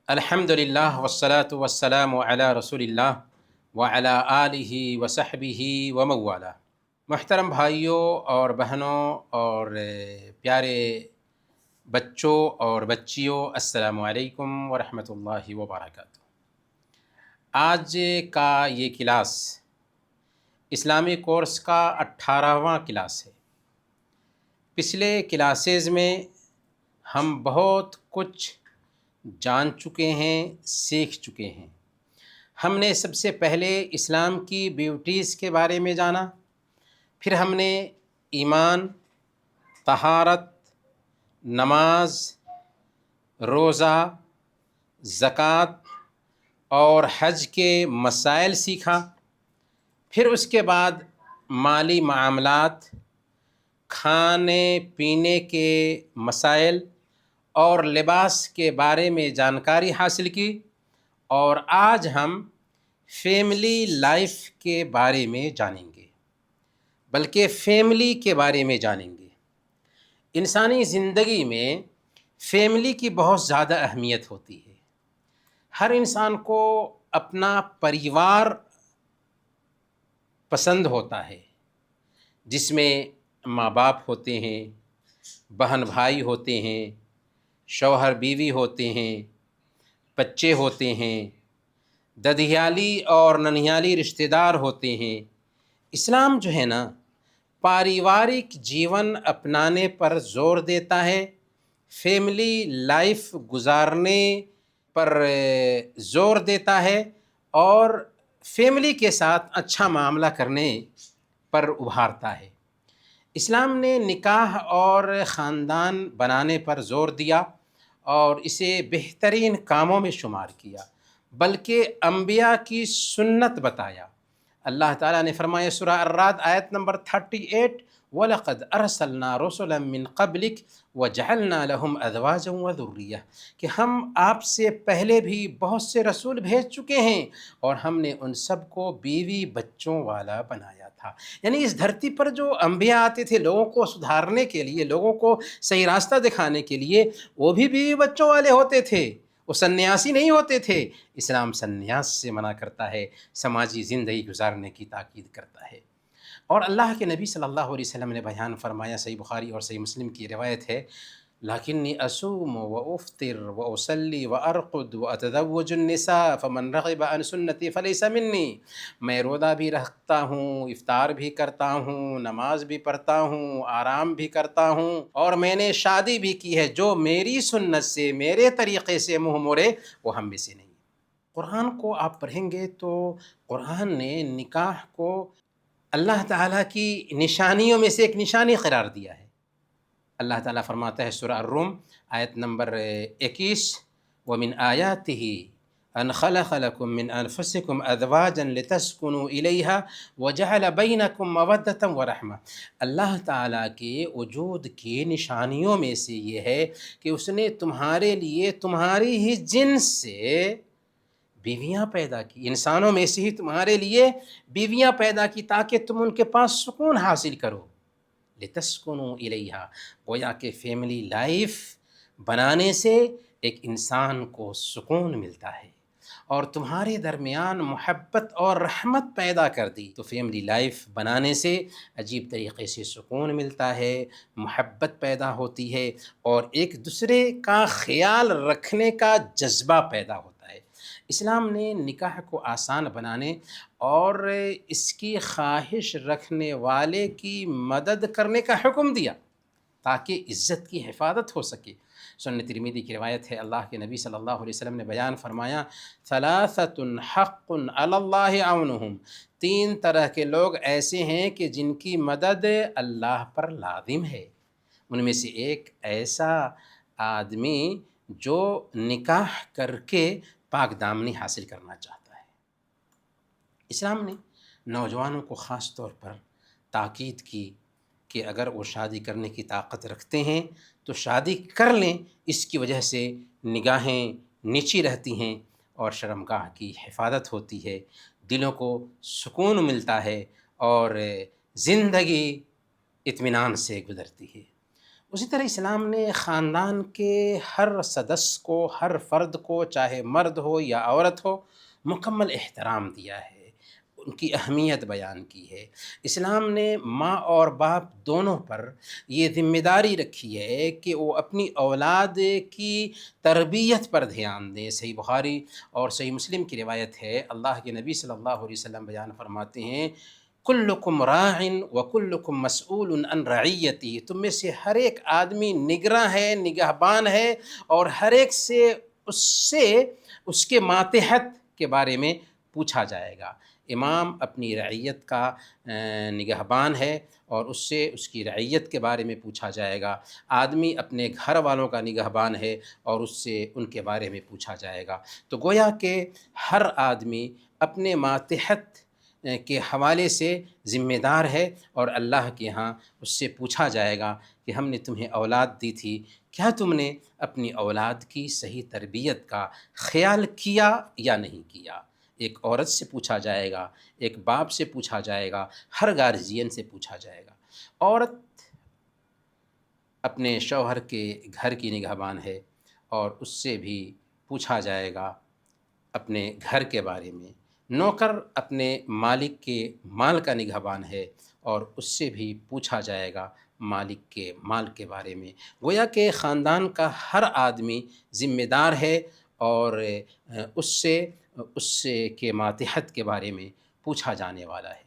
الحمدللہ والصلاة والسلام علی رسول اللہ وعلی آلہ وصحبہ وموالا۔ محترم بھائیوں اور بہنوں اور پیارے بچوں اور بچیوں، السلام علیکم ورحمۃ اللہ وبرکاتہ۔ آج کا یہ کلاس اسلامی کورس کا 18واں کلاس ہے۔ پچھلے کلاسز میں ہم بہت کچھ جان چکے ہیں، سیکھ چکے ہیں۔ ہم نے سب سے پہلے اسلام کی بیوٹیز کے بارے میں جانا، پھر ہم نے ایمان، طہارت، نماز، روزہ، زکوٰۃ اور حج کے مسائل سیکھا، پھر اس کے بعد مالی معاملات، کھانے پینے کے مسائل اور لباس کے بارے میں جانکاری حاصل کی، اور آج ہم فیملی لائف کے بارے میں جانیں گے، بلکہ فیملی کے بارے میں جانیں گے۔ انسانی زندگی میں فیملی کی بہت زیادہ اہمیت ہوتی ہے۔ ہر انسان کو اپنا پریوار پسند ہوتا ہے، جس میں ماں باپ ہوتے ہیں، بہن بھائی ہوتے ہیں، شوہر بیوی ہوتے ہیں، بچے ہوتے ہیں، ددھیالی اور ننھیالی رشتہ دار ہوتے ہیں۔ اسلام جو ہے نا، پاریوارک جیون اپنانے پر زور دیتا ہے، فیملی لائف گزارنے پر زور دیتا ہے، اور فیملی کے ساتھ اچھا معاملہ کرنے پر ابھارتا ہے۔ اسلام نے نکاح اور خاندان بنانے پر زور دیا اور اسے بہترین کاموں میں شمار کیا، بلکہ انبیاء کی سنت بتایا۔ اللہ تعالیٰ نے فرمایا سورہ الرعد آیت نمبر 38، وَلَقَدْ أَرْسَلْنَا رُسُلًا مِّن قَبْلِكَ وَجَعَلْنَا لَهُمْ أَزْوَاجًا وَذُرِّيَّةً کہ ہم آپ سے پہلے بھی بہت سے رسول بھیج چکے ہیں اور ہم نے ان سب کو بیوی بچوں والا بنایا تھا۔ یعنی اس دھرتی پر جو انبیاء آتے تھے لوگوں کو سدھارنے کے لیے، لوگوں کو صحیح راستہ دکھانے کے لیے، وہ بھی بیوی بچوں والے ہوتے تھے، وہ سنیاسی نہیں ہوتے تھے۔ اسلام سنیاس سے منع کرتا ہے، سماجی زندگی گزارنے کی تاکید کرتا ہے۔ اور اللہ کے نبی صلی اللہ علیہ وسلم نے بیان فرمایا، صحیح بخاری اور صحیح مسلم کی روایت ہے، لیکنی اصوم وافطر واصلی وارقد واتزوج النساء فمن رغب عن سنتی فلیس منی۔ میں روزہ بھی رکھتا ہوں، افطار بھی کرتا ہوں، نماز بھی پڑھتا ہوں، آرام بھی کرتا ہوں، اور میں نے شادی بھی کی ہے، جو میری سنت سے، میرے طریقے سے منہ موڑے وہ ہم میں سے نہیں۔ قرآن کو آپ پڑھیں گے تو قرآن نے نکاح کو اللہ تعالیٰ کی نشانیوں میں سے ایک نشانی قرار دیا ہے۔ اللہ تعالیٰ فرماتا ہے سورہ الروم آیت نمبر 21، وَمِنْ آيَاتِهِ أَنْ خَلَقَ لَكُم مِّنْ أَنفُسِكُمْ أَزْوَاجًا لِتَسْكُنُوا إِلَيْهَا وَجَعَلَ بَيْنَكُم مَّوَدَّةً وَرَحْمَةً۔ اللہ تعالیٰ کے وجود کی نشانیوں میں سے یہ ہے کہ اس نے تمہارے لیے تمہاری ہی جنس سے بیویاں پیدا کی، انسانوں میں سے ہی تمہارے لیے بیویاں پیدا کی تاکہ تم ان کے پاس سکون حاصل کرو۔ لِتَسْكُنُوا إِلَيْهَا، گویا کہ فیملی لائف بنانے سے ایک انسان کو سکون ملتا ہے، اور تمہارے درمیان محبت اور رحمت پیدا کر دی تو فیملی لائف بنانے سے عجیب طریقے سے سکون ملتا ہے، محبت پیدا ہوتی ہے، اور ایک دوسرے کا خیال رکھنے کا جذبہ پیدا ہوتا ہے۔ اسلام نے نکاح کو آسان بنانے اور اس کی خواہش رکھنے والے کی مدد کرنے کا حکم دیا تاکہ عزت کی حفاظت ہو سکے۔ سنن ترمذی کی روایت ہے، اللہ کے نبی صلی اللہ علیہ وسلم نے بیان فرمایا، ثلاثۃ حق علی اللہ عونہم، تین طرح کے لوگ ایسے ہیں کہ جن کی مدد اللہ پر لازم ہے۔ ان میں سے ایک ایسا آدمی جو نکاح کر کے پاک دامنی حاصل کرنا چاہتا ہے۔ اسلام نے نوجوانوں کو خاص طور پر تاکید کی کہ اگر وہ شادی کرنے کی طاقت رکھتے ہیں تو شادی کر لیں، اس کی وجہ سے نگاہیں نیچی رہتی ہیں اور شرمگاہ کی حفاظت ہوتی ہے، دلوں کو سکون ملتا ہے اور زندگی اطمینان سے گزرتی ہے۔ اسی طرح اسلام نے خاندان کے ہر سدس کو، ہر فرد کو، چاہے مرد ہو یا عورت ہو، مکمل احترام دیا ہے، ان کی اہمیت بیان کی ہے۔ اسلام نے ماں اور باپ دونوں پر یہ ذمہ داری رکھی ہے کہ وہ اپنی اولاد کی تربیت پر دھیان دیں۔ صحیح بخاری اور صحیح مسلم کی روایت ہے، اللہ کے نبی صلی اللہ علیہ وسلم بیان فرماتے ہیں، کلکم راع وکلکم مسئول عن رعیتہ، تم میں سے ہر ایک آدمی نگراں ہے، نگہبان ہے، اور ہر ایک سے اس کے ماتحت کے بارے میں پوچھا جائے گا۔ امام اپنی رعیت کا نگہبان ہے اور اس سے اس کی رعیت کے بارے میں پوچھا جائے گا۔ آدمی اپنے گھر والوں کا نگہبان ہے اور اس سے ان کے بارے میں پوچھا جائے گا۔ تو گویا کہ ہر آدمی اپنے ماتحت کے حوالے سے ذمہ دار ہے، اور اللہ کے ہاں اس سے پوچھا جائے گا کہ ہم نے تمہیں اولاد دی تھی، کیا تم نے اپنی اولاد کی صحیح تربیت کا خیال کیا یا نہیں کیا؟ ایک عورت سے پوچھا جائے گا، ایک باپ سے پوچھا جائے گا، ہر گارجین سے پوچھا جائے گا۔ عورت اپنے شوہر کے گھر کی نگہبان ہے اور اس سے بھی پوچھا جائے گا اپنے گھر کے بارے میں۔ نوکر اپنے مالک کے مال کا نگہبان ہے اور اس سے بھی پوچھا جائے گا مالک کے مال کے بارے میں۔ گویا کہ خاندان کا ہر آدمی ذمہ دار ہے اور اس کے ماتحت کے بارے میں پوچھا جانے والا ہے۔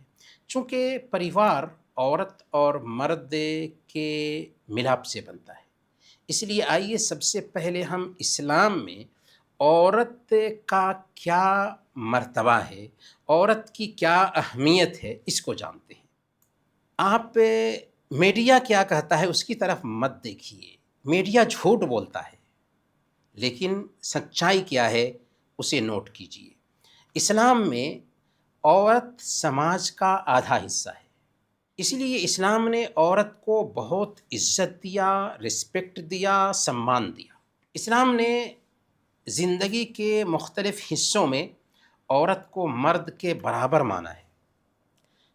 چونکہ پریوار عورت اور مرد کے ملاپ سے بنتا ہے، اس لیے آئیے سب سے پہلے ہم اسلام میں عورت کا کیا مرتبہ ہے، عورت کی کیا اہمیت ہے، اس کو جانتے ہیں۔ آپ میڈیا کیا کہتا ہے اس کی طرف مت دیکھیے، میڈیا جھوٹ بولتا ہے، لیکن سچائی کیا ہے اسے نوٹ کیجیے۔ اسلام میں عورت سماج کا آدھا حصہ ہے، اس لیے اسلام نے عورت کو بہت عزت دیا، رسپیکٹ دیا، سمان دیا۔ اسلام نے زندگی کے مختلف حصوں میں عورت کو مرد کے برابر مانا ہے۔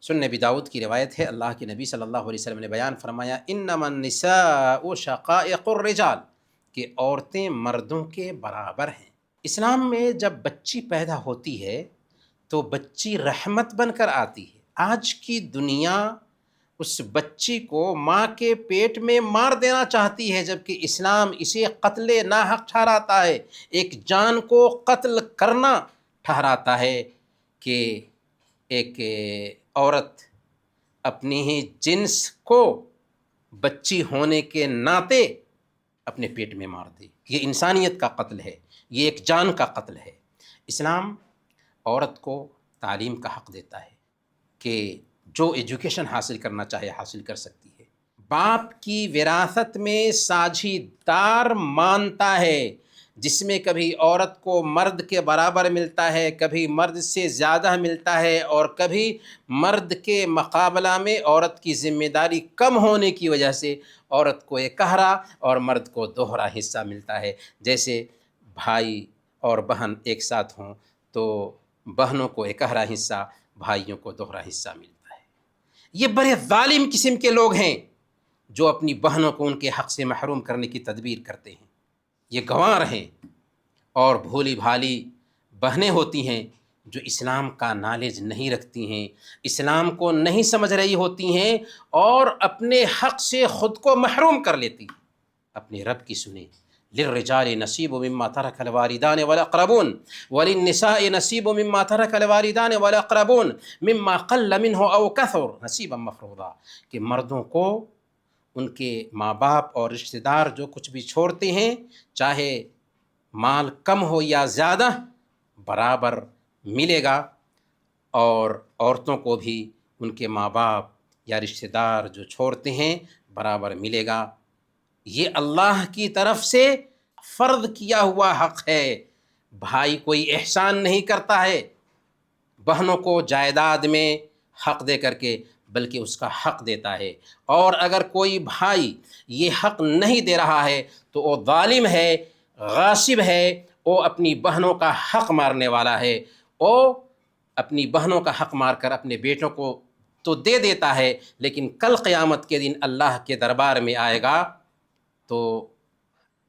سنن نبی داؤد کی روایت ہے، اللہ کے نبی صلی اللہ علیہ وسلم نے بیان فرمایا، انما النساء شقائق الرجال، کہ عورتیں مردوں کے برابر ہیں۔ اسلام میں جب بچی پیدا ہوتی ہے تو بچی رحمت بن کر آتی ہے۔ آج کی دنیا اس بچی کو ماں کے پیٹ میں مار دینا چاہتی ہے، جبکہ اسلام اسے قتل ناحق ٹھہراتا ہے، ایک جان کو قتل کرنا ٹھہراتا ہے کہ ایک عورت اپنی ہی جنس کو بچی ہونے کے ناطے اپنے پیٹ میں مار دے، یہ انسانیت کا قتل ہے، یہ ایک جان کا قتل ہے۔ اسلام عورت کو تعلیم کا حق دیتا ہے کہ جو ایجوکیشن حاصل کرنا چاہے حاصل کر سکتی ہے۔ باپ کی وراثت میں ساجھیدار مانتا ہے، جس میں کبھی عورت کو مرد کے برابر ملتا ہے، کبھی مرد سے زیادہ ملتا ہے، اور کبھی مرد کے مقابلہ میں عورت کی ذمہ داری کم ہونے کی وجہ سے عورت کو ایک قہرا اور مرد کو دوہرا حصہ ملتا ہے۔ جیسے بھائی اور بہن ایک ساتھ ہوں تو بہنوں کو ایک قہرا حصہ، بھائیوں کو دوہرا حصہ ملتا ہے۔ یہ بڑے ظالم قسم کے لوگ ہیں جو اپنی بہنوں کو ان کے حق سے محروم کرنے کی تدبیر کرتے ہیں۔ یہ گنوار ہیں، اور بھولی بھالی بہنیں ہوتی ہیں جو اسلام کا نالج نہیں رکھتی ہیں، اسلام کو نہیں سمجھ رہی ہوتی ہیں، اور اپنے حق سے خود کو محروم کر لیتی ہیں۔ اپنے رب کی سنیں، للرجال نصیب مما ترک الوالدان والاقربون وللنساء نصیب مما ترک الوالدان والاقربون مما قل منه او کثر نصیبا مفروضا، کہ مردوں کو ان کے ماں باپ اور رشتہ دار جو کچھ بھی چھوڑتے ہیں، چاہے مال کم ہو یا زیادہ، برابر ملے گا، اور عورتوں کو بھی ان کے ماں باپ یا رشتہ دار جو چھوڑتے ہیں برابر ملے گا۔ یہ اللہ کی طرف سے فرض کیا ہوا حق ہے۔ بھائی کوئی احسان نہیں کرتا ہے بہنوں کو جائیداد میں حق دے کر کے، بلکہ اس کا حق دیتا ہے، اور اگر کوئی بھائی یہ حق نہیں دے رہا ہے تو وہ ظالم ہے، غاصب ہے، وہ اپنی بہنوں کا حق مارنے والا ہے۔ وہ اپنی بہنوں کا حق مار کر اپنے بیٹوں کو تو دے دیتا ہے، لیکن کل قیامت کے دن اللہ کے دربار میں آئے گا تو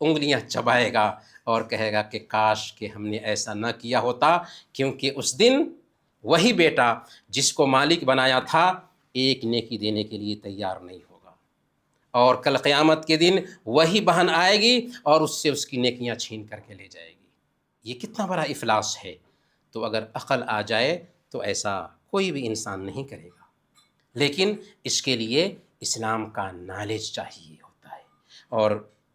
انگلیاں چبائے گا اور کہے گا کہ کاش کہ ہم نے ایسا نہ کیا ہوتا، کیونکہ اس دن وہی بیٹا جس کو مالک بنایا تھا ایک نیکی دینے کے لیے تیار نہیں ہوگا، اور کل قیامت کے دن وہی بہن آئے گی اور اس سے اس کی نیکیاں چھین کر کے لے جائے گی۔ یہ کتنا بڑا افلاس ہے! تو اگر عقل آ جائے تو ایسا کوئی بھی انسان نہیں کرے گا، لیکن اس کے لیے اسلام کا نالج چاہیے ہوتا ہے۔ اور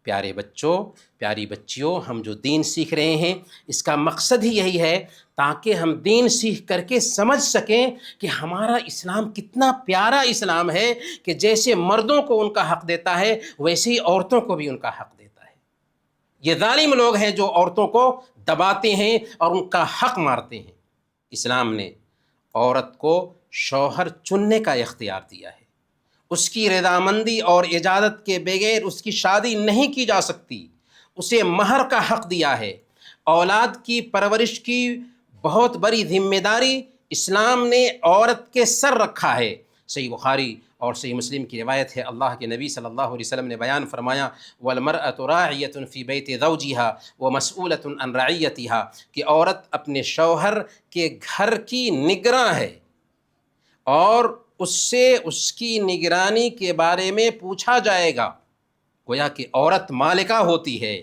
پیارے بچوں، پیاری بچیوں، ہم جو دین سیکھ رہے ہیں اس کا مقصد ہی یہی ہے تاکہ ہم دین سیکھ کر کے سمجھ سکیں کہ ہمارا اسلام کتنا پیارا اسلام ہے کہ جیسے مردوں کو ان کا حق دیتا ہے ویسے ہی عورتوں کو بھی ان کا حق دیتا ہے۔ یہ ظالم لوگ ہیں جو عورتوں کو دباتے ہیں اور ان کا حق مارتے ہیں۔ اسلام نے عورت کو شوہر چننے کا اختیار دیا ہے، اس کی رضامندی اور اجازت کے بغیر اس کی شادی نہیں کی جا سکتی، اسے مہر کا حق دیا ہے۔ اولاد کی پرورش کی بہت بڑی ذمہ داری اسلام نے عورت کے سر رکھا ہے۔ صحیح بخاری اور صحیح مسلم کی روایت ہے، اللہ کے نبی صلی اللہ علیہ وسلم نے بیان فرمایا وَالْمَرْأَةُ رَاعِيَةٌ فِي بَيْتِ زَوْجِهَا وَمَسْئُولَةٌ عَنْ رَعِيَّتِهَا، کہ عورت اپنے شوہر کے گھر کی نگراں ہے اور اس سے اس کی نگرانی کے بارے میں پوچھا جائے گا، گویا کہ عورت مالکہ ہوتی ہے۔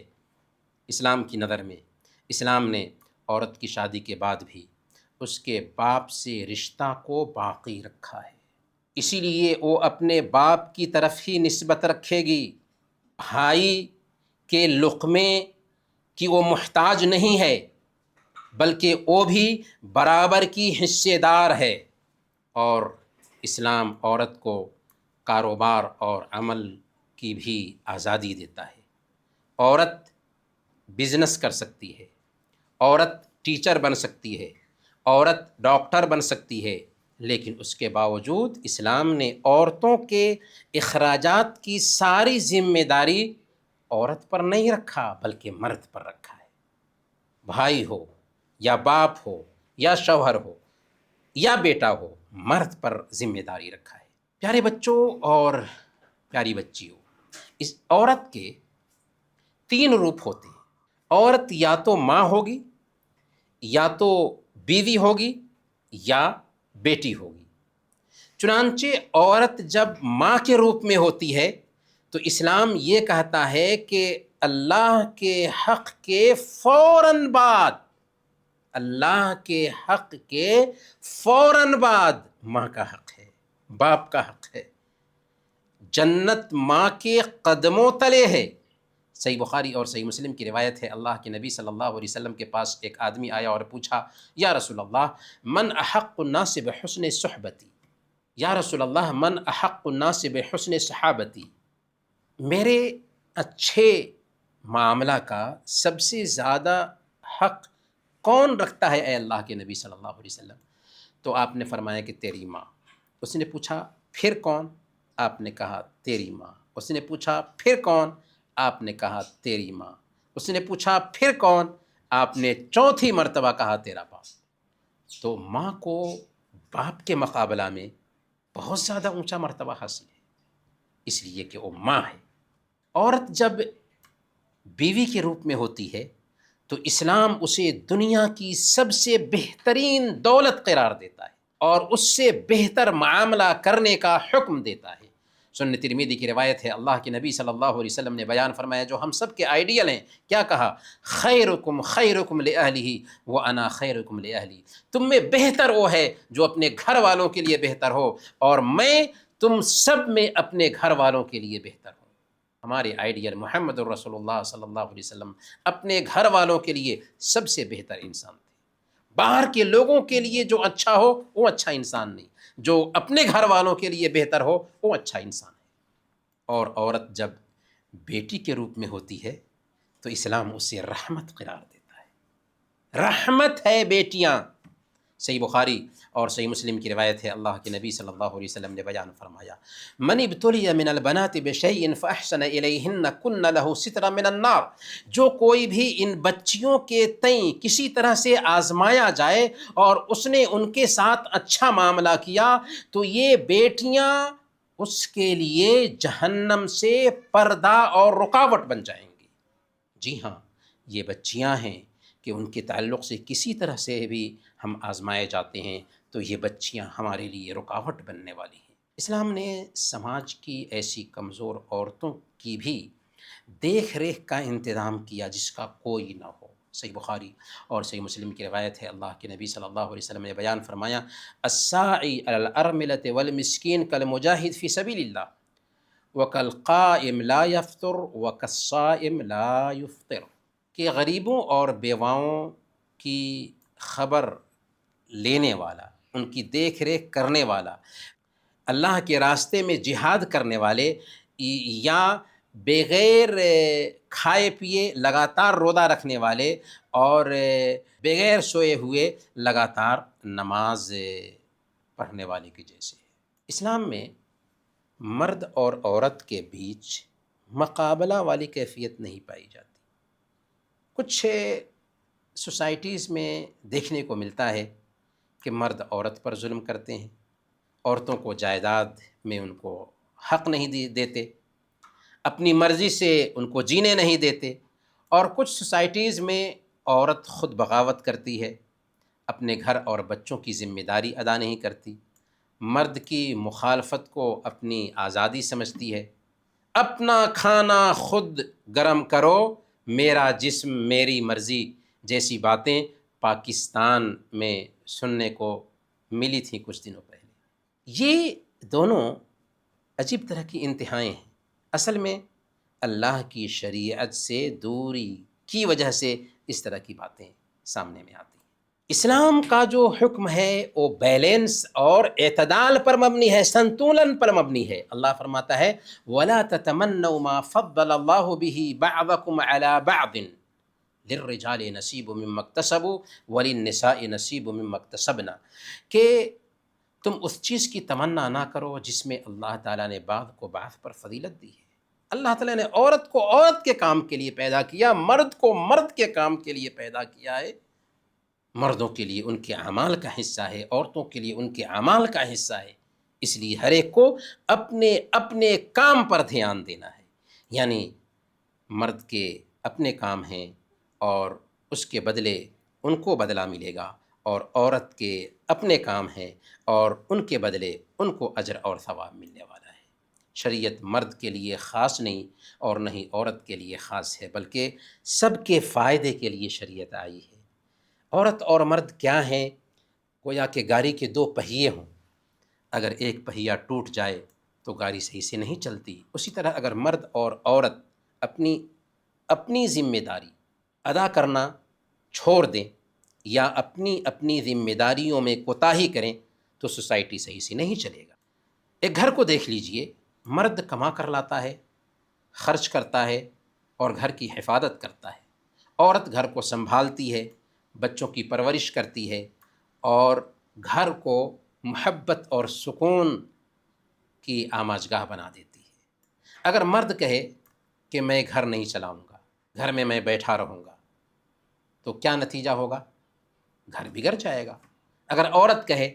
اسلام کی نظر میں اسلام نے عورت کی شادی کے بعد بھی اس کے باپ سے رشتہ کو باقی رکھا ہے، اسی لیے وہ اپنے باپ کی طرف ہی نسبت رکھے گی۔ بھائی کے لقمے کی وہ محتاج نہیں ہے، بلکہ وہ بھی برابر کی حصے دار ہے۔ اور اسلام عورت کو کاروبار اور عمل کی بھی آزادی دیتا ہے۔ عورت بزنس کر سکتی ہے، عورت ٹیچر بن سکتی ہے، عورت ڈاکٹر بن سکتی ہے، لیکن اس کے باوجود اسلام نے عورتوں کے اخراجات کی ساری ذمہ داری عورت پر نہیں رکھا بلکہ مرد پر رکھا ہے۔ بھائی ہو یا باپ ہو یا شوہر ہو یا بیٹا ہو، مرد پر ذمہ داری رکھا ہے۔ پیارے بچوں اور پیاری بچیوں، اس عورت کے 3 روپ ہوتے ہیں۔ عورت یا تو ماں ہوگی، یا تو بیوی ہوگی، یا بیٹی ہوگی۔ چنانچہ عورت جب ماں کے روپ میں ہوتی ہے تو اسلام یہ کہتا ہے کہ اللہ کے حق کے فوراً بعد، اللہ کے حق کے فوراً بعد ماں کا حق ہے، باپ کا حق ہے۔ جنت ماں کے قدموں تلے ہے۔ صحیح بخاری اور صحیح مسلم کی روایت ہے، اللہ کے نبی صلی اللہ علیہ وسلم کے پاس ایک آدمی آیا اور پوچھا یا رسول اللہ من احق الناس بحسن صحبتی، یا رسول اللہ من احق الناس بحسن صحابتی، میرے اچھے معاملہ کا سب سے زیادہ حق کون رکھتا ہے اے اللہ کے نبی صلی اللہ علیہ وسلم؟ تو آپ نے فرمایا کہ تیری ماں۔ اس نے پوچھا پھر کون؟ آپ نے کہا تیری ماں۔ اس نے پوچھا پھر کون؟ آپ نے کہا تیری ماں۔ اس نے پوچھا پھر کون؟ آپ نے چوتھی مرتبہ کہا تیرا باپ۔ تو ماں کو باپ کے مقابلہ میں بہت زیادہ اونچا مرتبہ حاصل ہے، اس لیے کہ وہ ماں ہے۔ عورت جب بیوی کے روپ میں ہوتی ہے تو اسلام اسے دنیا کی سب سے بہترین دولت قرار دیتا ہے اور اس سے بہتر معاملہ کرنے کا حکم دیتا ہے۔ سنن ترمذی کی روایت ہے، اللہ کے نبی صلی اللہ علیہ وسلم نے بیان فرمایا جو ہم سب کے آئیڈیل ہیں، کیا کہا؟ خیرکم خیرکم لأہلہ وانا خیرکم لأہلی، تم میں بہتر وہ ہے جو اپنے گھر والوں کے لیے بہتر ہو اور میں تم سب میں اپنے گھر والوں کے لیے بہتر ہوں۔ ہمارے آئیڈیل محمد الرسول اللہ صلی اللہ علیہ وسلم اپنے گھر والوں کے لیے سب سے بہتر انسان تھے۔ باہر کے لوگوں کے لیے جو اچھا ہو وہ اچھا انسان نہیں، جو اپنے گھر والوں کے لیے بہتر ہو وہ اچھا انسان ہے۔ اور عورت جب بیٹی کے روپ میں ہوتی ہے تو اسلام اسے رحمت قرار دیتا ہے۔ رحمت ہے بیٹیاں۔ صحیح بخاری اور صحیح مسلم کی روایت ہے، اللہ کے نبی صلی اللہ علیہ وسلم نے بیان فرمایا من ابتلی من البنات بشیء فاحسن الیہن کن لہ سترا من النار، جو کوئی بھی ان بچیوں کے تئیں کسی طرح سے آزمایا جائے اور اس نے ان کے ساتھ اچھا معاملہ کیا تو یہ بیٹیاں اس کے لیے جہنم سے پردہ اور رکاوٹ بن جائیں گی۔ جی ہاں، یہ بچیاں ہیں کہ ان کے تعلق سے کسی طرح سے بھی ہم آزمائے جاتے ہیں تو یہ بچیاں ہمارے لیے رکاوٹ بننے والی ہیں۔ اسلام نے سماج کی ایسی کمزور عورتوں کی بھی دیکھ ریکھ کا انتظام کیا جس کا کوئی نہ ہو۔ صحیح بخاری اور صحیح مسلم کی روایت ہے، اللہ کے نبی صلی اللہ علیہ وسلم نے بیان فرمایا، الساعی علی الارملۃ والمسکین کالمجاہد فی سبیل اللہ وکالقائم لا یفطر وکالصائم لا یفطر، کہ غریبوں اور بیواؤں کی خبر لینے والا، ان کی دیکھ ریکھ کرنے والا، اللہ کے راستے میں جہاد کرنے والے، یا بغیر کھائے پیے لگاتار روزہ رکھنے والے اور بغیر سوئے ہوئے لگاتار نماز پڑھنے والے کے جیسے ہے۔ اسلام میں مرد اور عورت کے بیچ مقابلہ والی کیفیت نہیں پائی جاتی۔ کچھ سوسائٹیز میں دیکھنے کو ملتا ہے کہ مرد عورت پر ظلم کرتے ہیں، عورتوں کو جائیداد میں ان کو حق نہیں دیتے، اپنی مرضی سے ان کو جینے نہیں دیتے، اور کچھ سوسائٹیز میں عورت خود بغاوت کرتی ہے، اپنے گھر اور بچوں کی ذمہ داری ادا نہیں کرتی، مرد کی مخالفت کو اپنی آزادی سمجھتی ہے، اپنا کھانا خود گرم کرو، میرا جسم میری مرضی جیسی باتیں پاکستان میں سننے کو ملی تھیں کچھ دنوں پہلے۔ یہ دونوں عجیب طرح کی انتہائیں ہیں، اصل میں اللہ کی شریعت سے دوری کی وجہ سے اس طرح کی باتیں سامنے میں آتی ہیں۔ اسلام کا جو حکم ہے وہ بیلنس اور اعتدال پر مبنی ہے، سنتولن پر مبنی ہے۔ اللہ فرماتا ہے وَلَا تَتَمَنَّوْا مَا فَضَّلَ اللَّهُ بِهِ بَعْضَكُمْ عَلَى بَعْضٍ لِلرِّجَالِ نَصِيبٌ مِّمَّا اكْتَسَبُوا وَلِلنِّسَاءِ نَصِيبٌ مِّمَّا اكْتَسَبْنَ، کہ تم اس چیز کی تمنا نہ کرو جس میں اللہ تعالیٰ نے بعض کو بعض پر فضیلت دی ہے۔ اللہ تعالیٰ نے عورت کو عورت کے کام کے لیے پیدا کیا، مرد کو مرد کے کام کے لیے پیدا کیا ہے۔ مردوں کے لیے ان کے اعمال کا حصہ ہے، عورتوں کے لیے ان کے اعمال کا حصہ ہے، اس لیے ہر ایک کو اپنے اپنے کام پر دھیان دینا ہے۔ یعنی مرد کے اپنے کام ہیں اور اس کے بدلے ان کو بدلہ ملے گا، اور عورت کے اپنے کام ہیں اور ان کے بدلے ان کو اجر اور ثواب ملنے والا ہے۔ شریعت مرد کے لیے خاص نہیں اور نہ ہی عورت کے لیے خاص ہے، بلکہ سب کے فائدے کے لیے شریعت آئی ہے۔ عورت اور مرد کیا ہیں؟ گویا کہ گاڑی کے دو پہیے ہوں، اگر ایک پہیہ ٹوٹ جائے تو گاڑی صحیح سے نہیں چلتی، اسی طرح اگر مرد اور عورت اپنی ذمہ داری ادا کرنا چھوڑ دیں یا اپنی ذمہ داریوں میں کوتاہی کریں تو سوسائٹی صحیح سے نہیں چلے گا۔ ایک گھر کو دیکھ لیجئے، مرد کما کر لاتا ہے، خرچ کرتا ہے اور گھر کی حفاظت کرتا ہے، عورت گھر کو سنبھالتی ہے، بچوں کی پرورش کرتی ہے اور گھر کو محبت اور سکون کی آماجگاہ بنا دیتی ہے۔ اگر مرد کہے کہ میں گھر نہیں چلاؤں گا، گھر میں بیٹھا رہوں گا، تو کیا نتیجہ ہوگا؟ گھر بگڑ جائے گا۔ اگر عورت کہے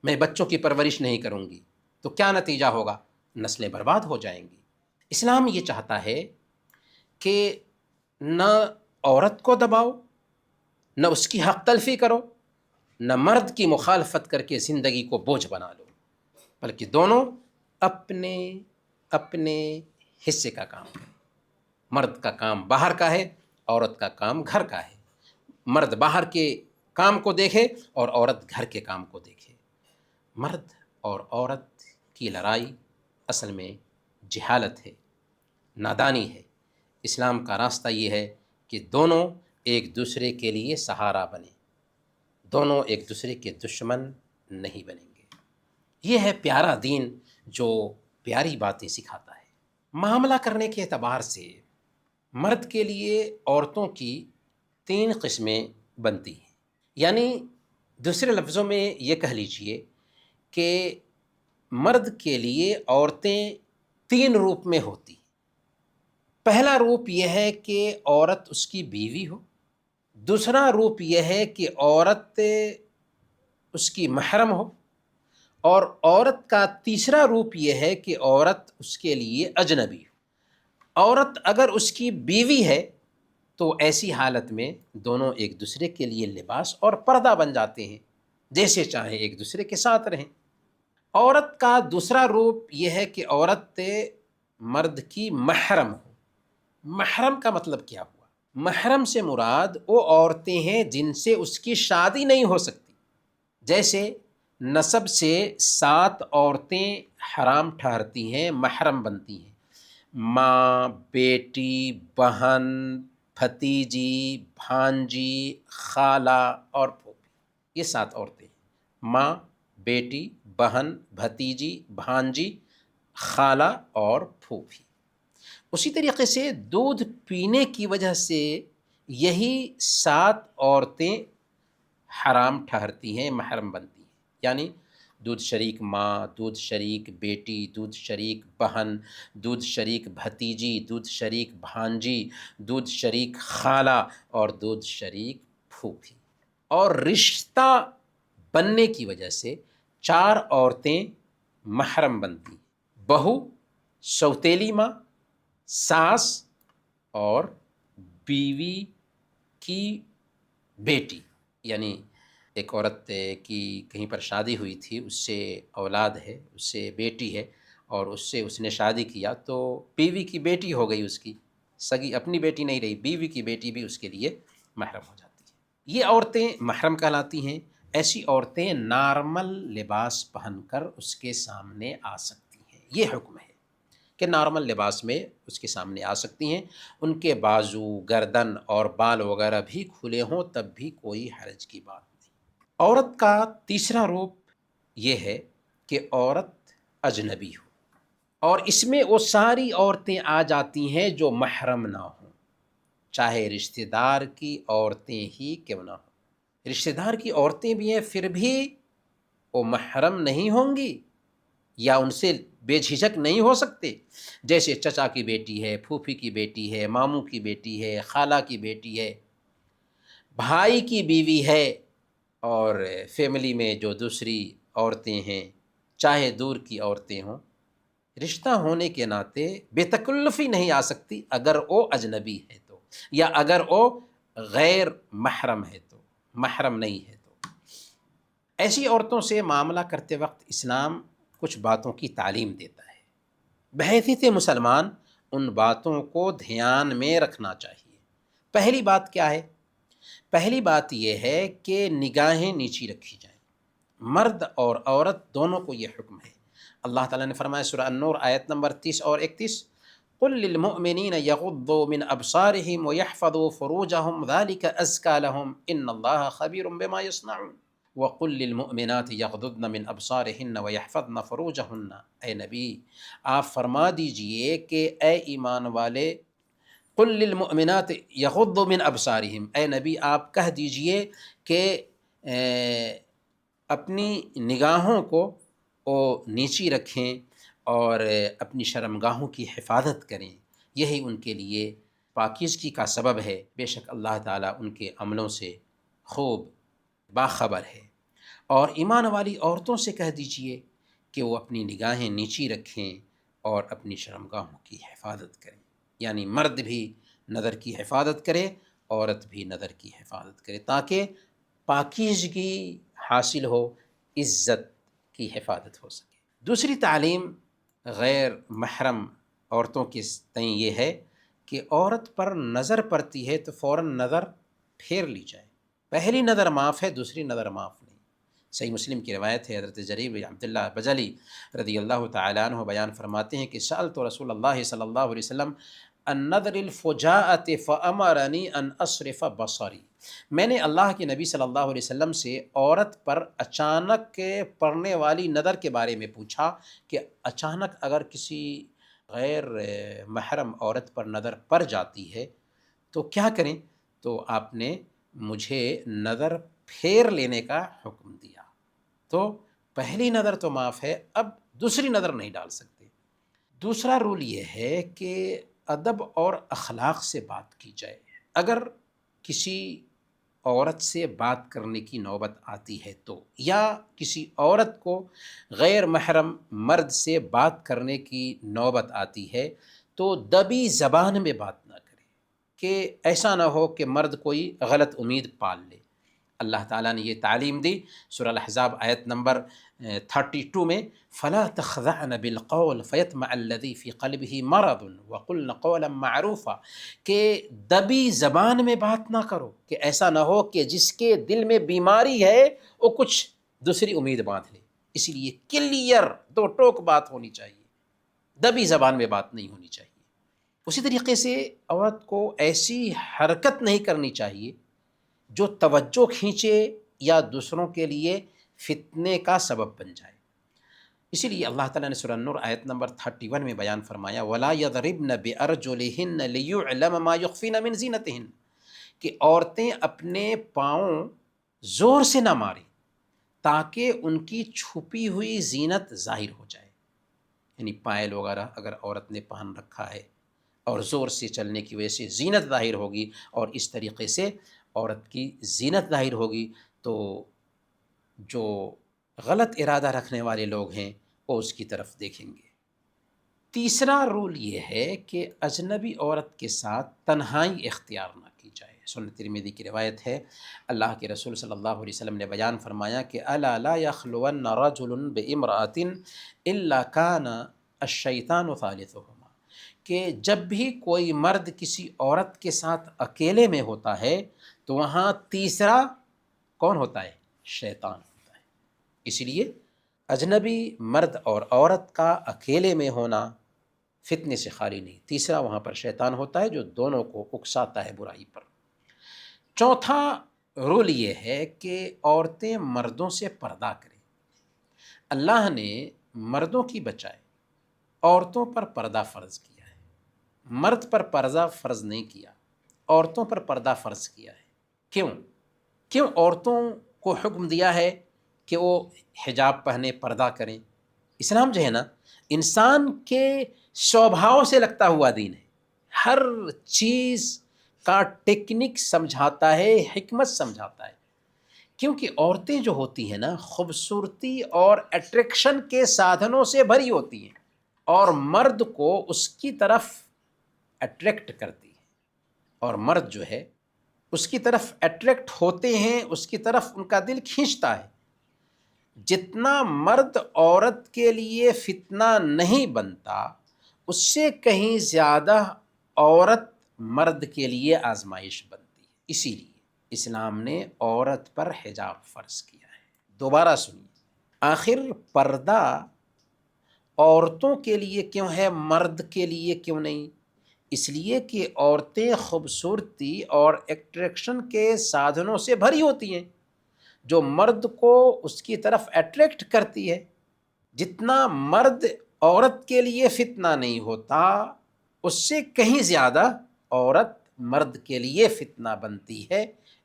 میں بچوں کی پرورش نہیں کروں گی تو کیا نتیجہ ہوگا؟ نسلیں برباد ہو جائیں گی۔ اسلام یہ چاہتا ہے کہ نہ عورت کو دباؤ، نہ اس کی حق تلفی کرو، نہ مرد کی مخالفت کر کے زندگی کو بوجھ بنا لو، بلکہ دونوں اپنے حصے کا کام کریں۔ مرد کا کام باہر کا ہے، عورت کا کام گھر کا ہے۔ مرد باہر کے کام کو دیکھے اور عورت گھر کے کام کو دیکھے۔ مرد اور عورت کی لڑائی اصل میں جہالت ہے، نادانی ہے۔ اسلام کا راستہ یہ ہے کہ دونوں ایک دوسرے کے لیے سہارا بنیں، دونوں ایک دوسرے کے دشمن نہیں بنیں گے۔ یہ ہے پیارا دین جو پیاری باتیں سکھاتا ہے۔ معاملہ کرنے کے اعتبار سے مرد کے لیے عورتوں کی 3 قسمیں بنتی ہیں، یعنی دوسرے لفظوں میں یہ کہہ لیجئے کہ مرد کے لیے عورتیں 3 روپ میں ہوتی ہیں۔ پہلا روپ یہ ہے کہ عورت اس کی بیوی ہو، دوسرا روپ یہ ہے کہ عورت اس کی محرم ہو، اور عورت کا تیسرا روپ یہ ہے کہ عورت اس کے لیے اجنبی ہو۔ عورت اگر اس کی بیوی ہے تو ایسی حالت میں دونوں ایک دوسرے کے لیے لباس اور پردہ بن جاتے ہیں، جیسے چاہیں ایک دوسرے کے ساتھ رہیں۔ عورت کا دوسرا روپ یہ ہے کہ عورت مرد کی محرم ہو۔ محرم کا مطلب کیا ہوا؟ محرم سے مراد وہ عورتیں ہیں جن سے اس کی شادی نہیں ہو سکتی، جیسے نسب سے 7 عورتیں حرام ٹھہرتی ہیں، محرم بنتی ہیں: ماں، بیٹی، بہن، بھتیجی، بھانجی، خالہ اور پھوپھی۔ یہ 7 عورتیں ہیں: ماں، بیٹی، بہن، بھتیجی، بھانجی، خالہ اور پھوپھی۔ اسی طریقے سے دودھ پینے کی وجہ سے یہی 7 عورتیں حرام ٹھہرتی ہیں، محرم بنتی ہیں، یعنی دودھ شریک ماں، دودھ شریک بیٹی، دودھ شریک بہن، دودھ شریک بھتیجی، دودھ شریک بھانجی، دودھ شریک خالہ اور دودھ شریک پھوپھی۔ اور رشتہ بننے کی وجہ سے 4 عورتیں محرم بنتی ہیں: بہو، سوتیلی ماں، ساس اور بیوی کی بیٹی۔ یعنی ایک عورت کی کہیں پر شادی ہوئی تھی، اس سے اولاد ہے، اس سے بیٹی ہے، اور اس نے شادی کیا تو بیوی کی بیٹی ہو گئی، اس کی سگی اپنی بیٹی نہیں رہی، بیوی کی بیٹی بھی اس کے لیے محرم ہو جاتی ہے۔ یہ عورتیں محرم کہلاتی ہیں۔ ایسی عورتیں نارمل لباس پہن کر اس کے سامنے آ سکتی ہیں۔ یہ حکم ہے کہ نارمل لباس میں اس کے سامنے آ سکتی ہیں، ان کے بازو، گردن اور بال وغیرہ بھی کھلے ہوں تب بھی کوئی حرج کی بات نہیں۔ عورت کا تیسرا روپ یہ ہے کہ عورت اجنبی ہو، اور اس میں وہ ساری عورتیں آ جاتی ہیں جو محرم نہ ہوں، چاہے رشتہ دار کی عورتیں ہی کیوں نہ ہوں۔ رشتہ دار کی عورتیں بھی ہیں، پھر بھی وہ محرم نہیں ہوں گی یا ان سے بے جھجک نہیں ہو سکتے، جیسے چچا کی بیٹی ہے، پھوپھی کی بیٹی ہے، ماموں کی بیٹی ہے، خالہ کی بیٹی ہے، بھائی کی بیوی ہے، اور فیملی میں جو دوسری عورتیں ہیں، چاہے دور کی عورتیں ہوں، رشتہ ہونے کے ناطے بے تکلفی نہیں آ سکتی اگر وہ اجنبی ہے تو، یا اگر وہ غیر محرم ہے تو، محرم نہیں ہے تو۔ ایسی عورتوں سے معاملہ کرتے وقت اسلام کچھ باتوں کی تعلیم دیتا ہے۔ بحیثیت مسلمان ان باتوں کو دھیان میں رکھنا چاہیے۔ پہلی بات کیا ہے؟ پہلی بات یہ ہے کہ نگاہیں نیچی رکھی جائیں۔ مرد اور عورت دونوں کو یہ حکم ہے۔ اللہ تعالیٰ نے فرمایا سورہ النور آیت نمبر 30 اور 31: قُل لِّلْمُؤْمِنِينَ يَغُضُّوا مِنْ أَبْصَارِهِمْ وَيَحْفَظُوا فُرُوجَهُمْ ذَلِكَ أَزْكَىٰ لَهُمْ إِنَّ اللَّهَ خَبِيرٌ بِمَا يَصْنَعُونَ وَقُل لِّلْمُؤْمِنَاتِ يَغْضُضْنَ مِنْ أَبْصَارِهِنَّ وَيَحْفَظْنَ فُرُوجَهُنَّ۔ اے نبی، آپ فرما دیجئے کہ اے ایمان والے، قُل لِّلْمُؤْمِنَاتِ يَغُضُّوا مِنْ أَبْصَارِهِمْ، اے نبی آپ کہہ دیجئے کہ اپنی نگاہوں کو وہ نیچی رکھیں اور اپنی شرمگاہوں کی حفاظت کریں، یہی ان کے لیے پاکیزگی کا سبب ہے۔ بے شک اللہ تعالیٰ ان کے عملوں سے خوب باخبر ہے۔ اور ایمان والی عورتوں سے کہہ دیجئے کہ وہ اپنی نگاہیں نیچی رکھیں اور اپنی شرمگاہوں کی حفاظت کریں، یعنی مرد بھی نظر کی حفاظت کرے، عورت بھی نظر کی حفاظت کرے، تاکہ پاکیزگی حاصل ہو، عزت کی حفاظت ہو سکے۔ دوسری تعلیم غیر محرم عورتوں کے تئیں یہ ہے کہ عورت پر نظر پڑتی ہے تو فوراً نظر پھیر لی جائے۔ پہلی نظر معاف ہے، دوسری نظر معاف نہیں۔ صحیح مسلم کی روایت ہے، حضرت جریر بن عبداللہ بجلی رضی اللہ تعالیٰ عنہ بیان فرماتے ہیں کہ سألت رسول اللہ صلی اللہ علیہ وسلم عن نظر الفجاءۃ فأمرنی ان اصرف بصری۔ میں نے اللہ کے نبی صلی اللہ علیہ وسلم سے عورت پر اچانک پڑنے والی نظر کے بارے میں پوچھا کہ اچانک اگر کسی غیر محرم عورت پر نظر پڑ جاتی ہے تو کیا کریں؟ تو آپ نے مجھے نظر پھیر لینے کا حکم دیا۔ تو پہلی نظر تو معاف ہے، اب دوسری نظر نہیں ڈال سکتے۔ دوسرا رول یہ ہے کہ ادب اور اخلاق سے بات کی جائے۔ اگر کسی عورت سے بات کرنے کی نوبت آتی ہے تو، یا کسی عورت کو غیر محرم مرد سے بات کرنے کی نوبت آتی ہے تو دبی زبان میں بات نہ کرے، کہ ایسا نہ ہو کہ مرد کوئی غلط امید پال لے۔ اللہ تعالیٰ نے یہ تعلیم دی سورہ الاحزاب آیت نمبر 32 میں، فَلَا تَخْضَعْنَ بِالْقَوْلِ فَيَطْمَعَ الَّذِي فِي قَلْبِهِ مَرَضٌ وَقُلْنَ قَوْلًا مَّعْرُوفًا، کہ دبی زبان میں بات نہ کرو، کہ ایسا نہ ہو کہ جس کے دل میں بیماری ہے وہ کچھ دوسری امید باندھ لے۔ اسی لیے کلیئر دو ٹوک بات ہونی چاہیے، دبی زبان میں بات نہیں ہونی چاہیے۔ اسی طریقے سے عورت کو ایسی حرکت نہیں کرنی چاہیے جو توجہ کھینچے یا دوسروں کے لیے فتنے کا سبب بن جائے۔ اسی لیے اللہ تعالیٰ نے سورہ النور آیت نمبر 31 میں بیان فرمایا، وَلَا يَضْرِبْنَ بِأَرْجُلِهِنَّ لِيُعْلَمَ مَا يُخْفِينَ مِنْ زِينَتِهِنَّ، کہ عورتیں اپنے پاؤں زور سے نہ ماریں تاکہ ان کی چھپی ہوئی زینت ظاہر ہو جائے۔ یعنی پائل وغیرہ اگر عورت نے پہن رکھا ہے اور زور سے چلنے کی وجہ سے زینت ظاہر ہوگی، اور اس طریقے سے عورت کی زینت ظاہر ہوگی، تو جو غلط ارادہ رکھنے والے لوگ ہیں وہ اس کی طرف دیکھیں گے۔ تیسرا رول یہ ہے کہ اجنبی عورت کے ساتھ تنہائی اختیار نہ کی جائے۔ سنن ترمذی کی روایت ہے، اللہ کے رسول صلی اللہ علیہ وسلم نے بیان فرمایا کہ الا لا يخلون رجل بامرأة الا كان الشیطان ثالثهما، کہ جب بھی کوئی مرد کسی عورت کے ساتھ اکیلے میں ہوتا ہے تو وہاں تیسرا کون ہوتا ہے؟ شیطان ہوتا ہے۔ اس لیے اجنبی مرد اور عورت کا اکیلے میں ہونا فتنے سے خالی نہیں، تیسرا وہاں پر شیطان ہوتا ہے جو دونوں کو اکساتا ہے برائی پر۔ چوتھا رول یہ ہے کہ عورتیں مردوں سے پردہ کریں۔ اللہ نے مردوں کی بجائے عورتوں پر پردہ فرض کیا ہے، مرد پر پردہ فرض نہیں کیا، عورتوں پر پردہ فرض کیا ہے۔ کیوں عورتوں کو حکم دیا ہے کہ وہ حجاب پہنے، پردہ کریں؟ اسلام جو ہے نا، انسان کے سوبھاؤ سے لگتا ہوا دین ہے، ہر چیز کا ٹیکنک سمجھاتا ہے، حکمت سمجھاتا ہے۔ کیونکہ عورتیں جو ہوتی ہیں نا، خوبصورتی اور اٹریکشن کے سادھنوں سے بھری ہوتی ہیں، اور مرد کو اس کی طرف اٹریکٹ کرتی ہے، اور مرد جو ہے اس کی طرف اٹریکٹ ہوتے ہیں، اس کی طرف ان کا دل کھینچتا ہے۔ جتنا مرد عورت کے لیے فتنہ نہیں بنتا، اس سے کہیں زیادہ عورت مرد کے لیے آزمائش بنتی ہے۔ اسی لیے اسلام نے عورت پر حجاب فرض کیا ہے۔ دوبارہ سنیے، آخر پردہ عورتوں کے لیے کیوں ہے، مرد کے لیے کیوں نہیں؟ اس لیے کہ عورتیں خوبصورتی اور اٹریکشن کے سادھنوں سے بھری ہوتی ہیں جو مرد کو اس کی طرف اٹریکٹ کرتی ہے۔ جتنا مرد عورت کے لیے فتنہ نہیں ہوتا، اس سے کہیں زیادہ عورت مرد کے لیے فتنہ بنتی ہے۔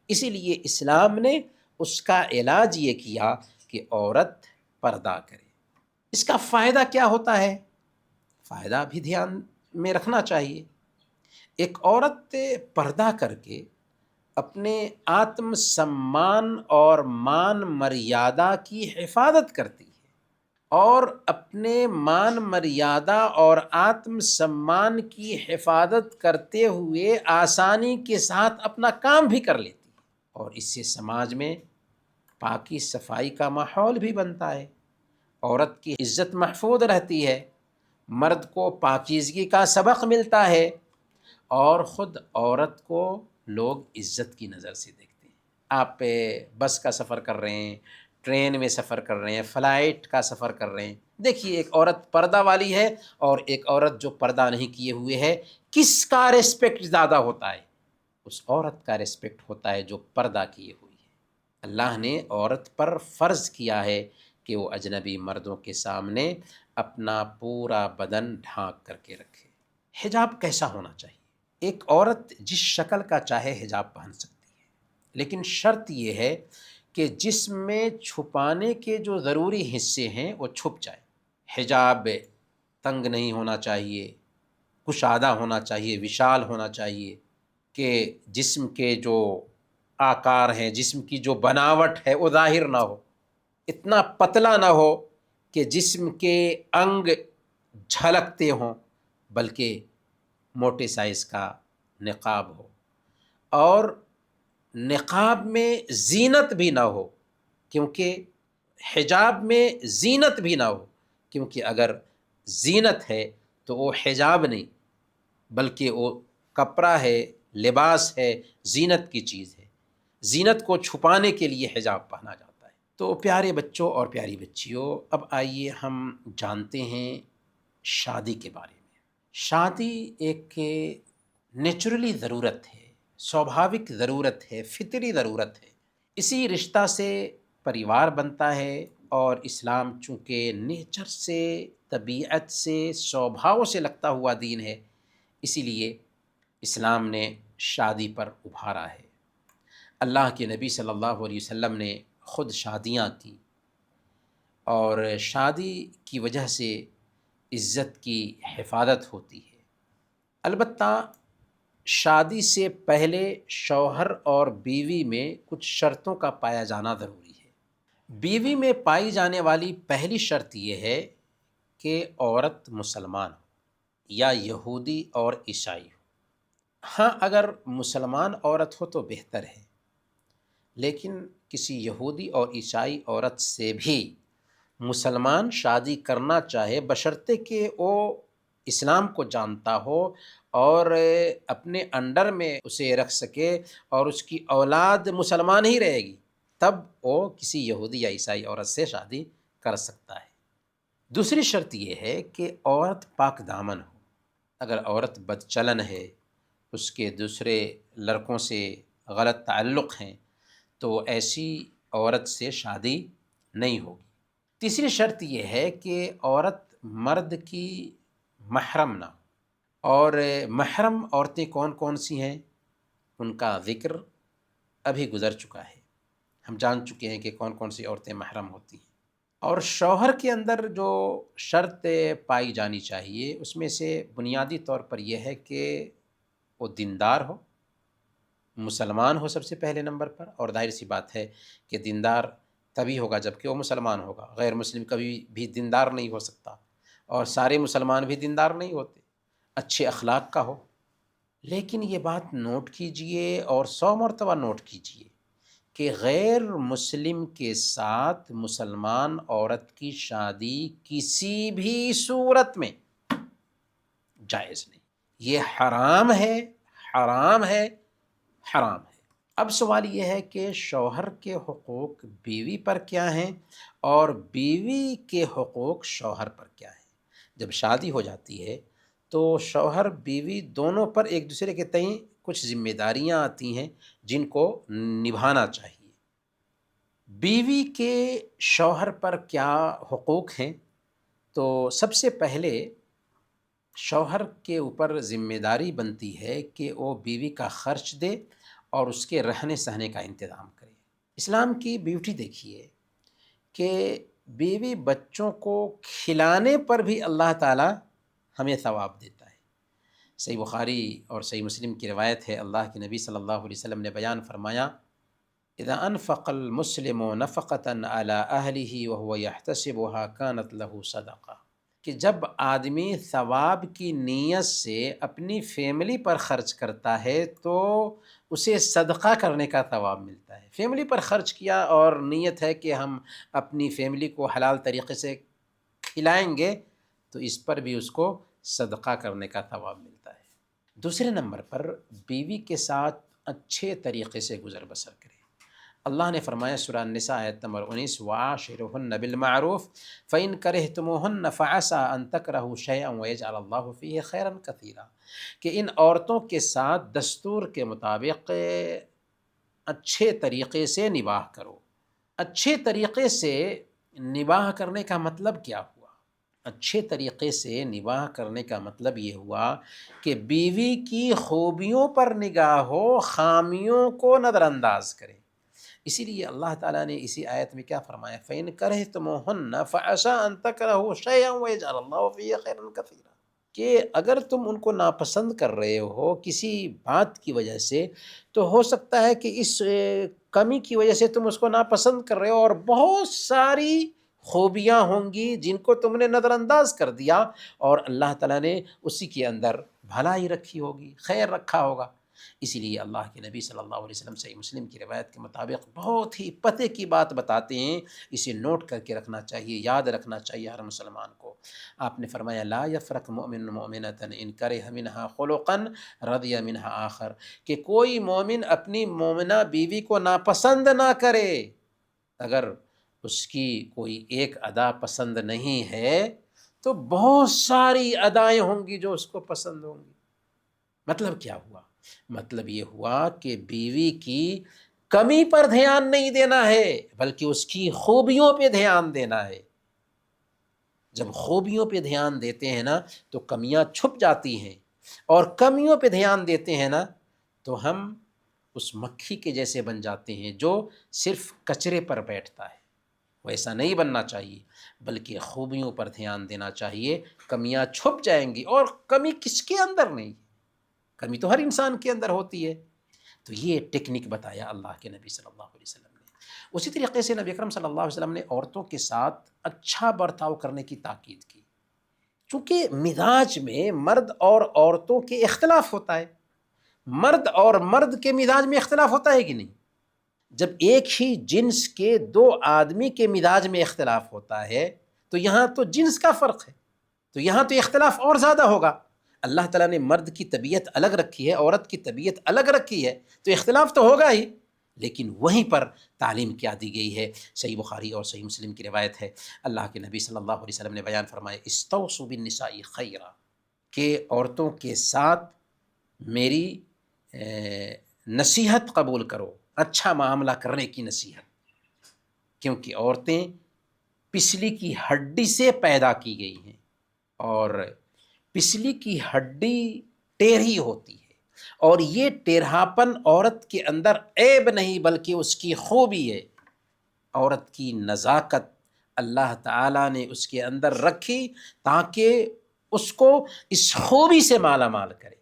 اسی لیے اسلام نے اس کا علاج یہ کیا کہ عورت پردہ کرے۔ اس کا فائدہ کیا ہوتا ہے؟ فائدہ بھی دھیان میں رکھنا چاہیے۔ ایک عورت پردہ کر کے اپنے آتم سمان اور مان مریادہ کی حفاظت کرتی ہے، اور اپنے مان مریادہ اور آتم سمان کی حفاظت کرتے ہوئے آسانی کے ساتھ اپنا کام بھی کر لیتی ہے، اور اس سے سماج میں پاکی صفائی کا ماحول بھی بنتا ہے، عورت کی عزت محفوظ رہتی ہے، مرد کو پاکیزگی کا سبق ملتا ہے، اور خود عورت کو لوگ عزت کی نظر سے دیکھتے ہیں۔ آپ بس کا سفر کر رہے ہیں، ٹرین میں سفر کر رہے ہیں، فلائٹ کا سفر کر رہے ہیں، دیکھیے ایک عورت پردہ والی ہے اور ایک عورت جو پردہ نہیں کیے ہوئے ہے، کس کا ریسپیکٹ زیادہ ہوتا ہے؟ اس عورت کا ریسپیکٹ ہوتا ہے جو پردہ کیے ہوئی ہے۔ اللہ نے عورت پر فرض کیا ہے کہ وہ اجنبی مردوں کے سامنے اپنا پورا بدن ڈھانک کر کے رکھے۔ حجاب کیسا ہونا چاہیے؟ ایک عورت جس شکل کا چاہے حجاب پہن سکتی ہے، لیکن شرط یہ ہے کہ جسم میں چھپانے کے جو ضروری حصے ہیں وہ چھپ جائے۔ حجاب تنگ نہیں ہونا چاہیے، کشادہ ہونا چاہیے، وشال ہونا چاہیے، کہ جسم کے جو آکار ہیں، جسم کی جو بناوٹ ہے وہ ظاہر نہ ہو، اتنا پتلا نہ ہو کہ جسم کے انگ جھلکتے ہوں، بلکہ موٹے سائز کا نقاب ہو، اور نقاب میں زینت بھی نہ ہو، کیونکہ حجاب میں زینت بھی نہ ہو، کیونکہ اگر زینت ہے تو وہ حجاب نہیں بلکہ وہ کپڑا ہے، لباس ہے، زینت کی چیز ہے، زینت کو چھپانے کے لیے حجاب پہنا جاتا ہے۔ تو پیارے بچوں اور پیاری بچیوں، اب آئیے ہم جانتے ہیں شادی کے بارے میں۔ شادی ایک نیچرلی ضرورت ہے، سوبھاوک ضرورت ہے، فطری ضرورت ہے۔ اسی رشتہ سے پریوار بنتا ہے، اور اسلام چونکہ نیچر سے، طبیعت سے، سوبھاؤ سے لگتا ہوا دین ہے، اسی لیے اسلام نے شادی پر ابھارا ہے۔ اللہ کے نبی صلی اللہ علیہ وسلم نے خود شادیاں کی، اور شادی کی وجہ سے عزت کی حفاظت ہوتی ہے۔ البتہ شادی سے پہلے شوہر اور بیوی میں کچھ شرطوں کا پایا جانا ضروری ہے۔ بیوی میں پائی جانے والی پہلی شرط یہ ہے کہ عورت مسلمان ہو یا یہودی اور عیسائی ہو۔ ہاں، اگر مسلمان عورت ہو تو بہتر ہے، لیکن کسی یہودی اور عیسائی عورت سے بھی مسلمان شادی کرنا چاہے، بشرطے کہ وہ اسلام کو جانتا ہو اور اپنے انڈر میں اسے رکھ سکے، اور اس کی اولاد مسلمان ہی رہے گی، تب وہ کسی یہودی یا عیسائی عورت سے شادی کر سکتا ہے۔ دوسری شرط یہ ہے کہ عورت پاک دامن ہو۔ اگر عورت بد چلن ہے، اس کے دوسرے لڑکوں سے غلط تعلق ہیں، تو ایسی عورت سے شادی نہیں ہوگی۔ تیسری شرط یہ ہے کہ عورت مرد کی محرم نہ ہو، اور محرم عورتیں کون کون سی ہیں ان کا ذکر ابھی گزر چکا ہے، ہم جان چکے ہیں کہ کون کون سی عورتیں محرم ہوتی ہیں۔ اور شوہر کے اندر جو شرط پائی جانی چاہیے، اس میں سے بنیادی طور پر یہ ہے کہ وہ دیندار ہو، مسلمان ہو سب سے پہلے نمبر پر، اور ظاہر سی بات ہے کہ دیندار تبھی ہوگا جب کہ وہ مسلمان ہوگا، غیر مسلم کبھی بھی دیندار نہیں ہو سکتا، اور سارے مسلمان بھی دیندار نہیں ہوتے۔ اچھے اخلاق کا ہو۔ لیکن یہ بات نوٹ کیجئے، اور 100 مرتبہ نوٹ کیجئے، کہ غیر مسلم کے ساتھ مسلمان عورت کی شادی کسی بھی صورت میں جائز نہیں، یہ حرام ہے، حرام ہے، حرام ہے۔ اب سوال یہ ہے کہ شوہر کے حقوق بیوی پر کیا ہیں، اور بیوی کے حقوق شوہر پر کیا ہیں۔ جب شادی ہو جاتی ہے تو شوہر بیوی دونوں پر ایک دوسرے کے تئیں کچھ ذمہ داریاں آتی ہیں جن کو نبھانا چاہیے۔ بیوی کے شوہر پر کیا حقوق ہیں؟ تو سب سے پہلے شوہر کے اوپر ذمہ داری بنتی ہے کہ وہ بیوی کا خرچ دے اور اس کے رہنے سہنے کا انتظام کرے۔ اسلام کی بیوٹی دیکھیے کہ بیوی بچوں کو کھلانے پر بھی اللہ تعالی ہمیں ثواب دیتا ہے۔ صحیح بخاری اور صحیح مسلم کی روایت ہے، اللہ کے نبی صلی اللہ علیہ وسلم نے بیان فرمایا، اذا انفق المسلم نفقة على اہلہ وهو يحتسبها كانت له صدقہ، کہ جب آدمی ثواب کی نیت سے اپنی فیملی پر خرچ کرتا ہے تو اسے صدقہ کرنے کا ثواب ملتا ہے۔ فیملی پر خرچ کیا اور نیت ہے کہ ہم اپنی فیملی کو حلال طریقے سے کھلائیں گے، تو اس پر بھی اس کو صدقہ کرنے کا ثواب ملتا ہے۔ دوسرے نمبر پر بیوی کے ساتھ اچھے طریقے سے گزر بسر کرے۔ اللہ نے فرمایا سورہ النساء آیت نمبر 19، وَعَاشِرُهُنَّ بِالْمَعْرُوفِ فَإِنْ كَرِهْتُمُوهُنَّ فَعَسَىٰ أَن تَكْرَهُوا شَيْئًا وَيَجْعَلَ اللَّهُ فِيهِ خَيْرًا كَثِيرًا، کہ ان عورتوں کے ساتھ دستور کے مطابق اچھے طریقے سے نباہ کرو۔ اچھے طریقے سے نباہ کرنے کا مطلب کیا ہوا؟ اچھے طریقے سے نباہ کرنے کا مطلب یہ ہوا کہ بیوی کی خوبیوں پر نگاہ ہو، خامیوں کو نظر انداز کرے۔ اسی لیے اللہ تعالیٰ نے اسی آیت میں کیا فرمایا، فَإِن كَرِهْتُمُوهُنَّ فَعَسَىٰ أَن تَكْرَهُوا شَيْئًا وَيَجْعَلَ اللَّهُ فِيهِ خَيْرًا كَثِيرًا۔ کہ اگر تم ان کو ناپسند کر رہے ہو کسی بات کی وجہ سے، تو ہو سکتا ہے کہ اس کمی کی وجہ سے تم اس کو ناپسند کر رہے ہو، اور بہت ساری خوبیاں ہوں گی جن کو تم نے نظر انداز کر دیا، اور اللہ تعالیٰ نے اسی کے اندر بھلائی رکھی ہوگی، خیر رکھا ہوگا۔ اسی لیے اللہ کے نبی صلی اللہ علیہ وسلم صحیح مسلم کی روایت کے مطابق بہت ہی پتے کی بات بتاتے ہیں، اسے نوٹ کر کے رکھنا چاہیے، یاد رکھنا چاہیے ہر مسلمان کو۔ آپ نے فرمایا لا یفرق مؤمن مؤمنۃ ان کرہ منہا خلقا رضی منہا آخر، کہ کوئی مومن اپنی مومنہ بیوی کو ناپسند نہ کرے، اگر اس کی کوئی ایک ادا پسند نہیں ہے تو بہت ساری ادائیں ہوں گی جو اس کو پسند ہوں گی۔ مطلب کیا ہوا؟ مطلب یہ ہوا کہ بیوی کی کمی پر دھیان نہیں دینا ہے، بلکہ اس کی خوبیوں پہ دھیان دینا ہے۔ جب خوبیوں پہ دھیان دیتے ہیں نا تو کمیاں چھپ جاتی ہیں، اور کمیوں پہ دھیان دیتے ہیں نا تو ہم اس مکھی کے جیسے بن جاتے ہیں جو صرف کچرے پر بیٹھتا ہے۔ ویسا نہیں بننا چاہیے، بلکہ خوبیوں پر دھیان دینا چاہیے، کمیاں چھپ جائیں گی۔ اور کمی کس کے اندر نہیں؟ کمی تو ہر انسان کے اندر ہوتی ہے۔ تو یہ ٹیکنک بتایا اللہ کے نبی صلی اللہ علیہ وسلم نے۔ اسی طریقے سے نبی اکرم صلی اللہ علیہ وسلم نے عورتوں کے ساتھ اچھا برتاؤ کرنے کی تاکید کی، چونکہ مزاج میں مرد اور عورتوں کے اختلاف ہوتا ہے۔ مرد اور مرد کے مزاج میں اختلاف ہوتا ہے کہ نہیں؟ جب ایک ہی جنس کے دو آدمی کے مزاج میں اختلاف ہوتا ہے تو یہاں تو جنس کا فرق ہے، تو یہاں تو اختلاف اور زیادہ ہوگا۔ اللہ تعالیٰ نے مرد کی طبیعت الگ رکھی ہے، عورت کی طبیعت الگ رکھی ہے، تو اختلاف تو ہوگا ہی، لیکن وہیں پر تعلیم کیا دی گئی ہے۔ صحیح بخاری اور صحیح مسلم کی روایت ہے، اللہ کے نبی صلی اللہ علیہ وسلم نے بیان فرمایا استوصوا بالنساء خیرا، کہ عورتوں کے ساتھ میری نصیحت قبول کرو، اچھا معاملہ کرنے کی نصیحت، کیونکہ عورتیں پسلی کی ہڈی سے پیدا کی گئی ہیں، اور پسلی کی ہڈی ٹیڑھی ہوتی ہے، اور یہ ٹیڑھاپن عورت کے اندر عیب نہیں بلکہ اس کی خوبی ہے۔ عورت کی نزاکت اللہ تعالیٰ نے اس کے اندر رکھی تاکہ اس کو اس خوبی سے مالا مال کرے۔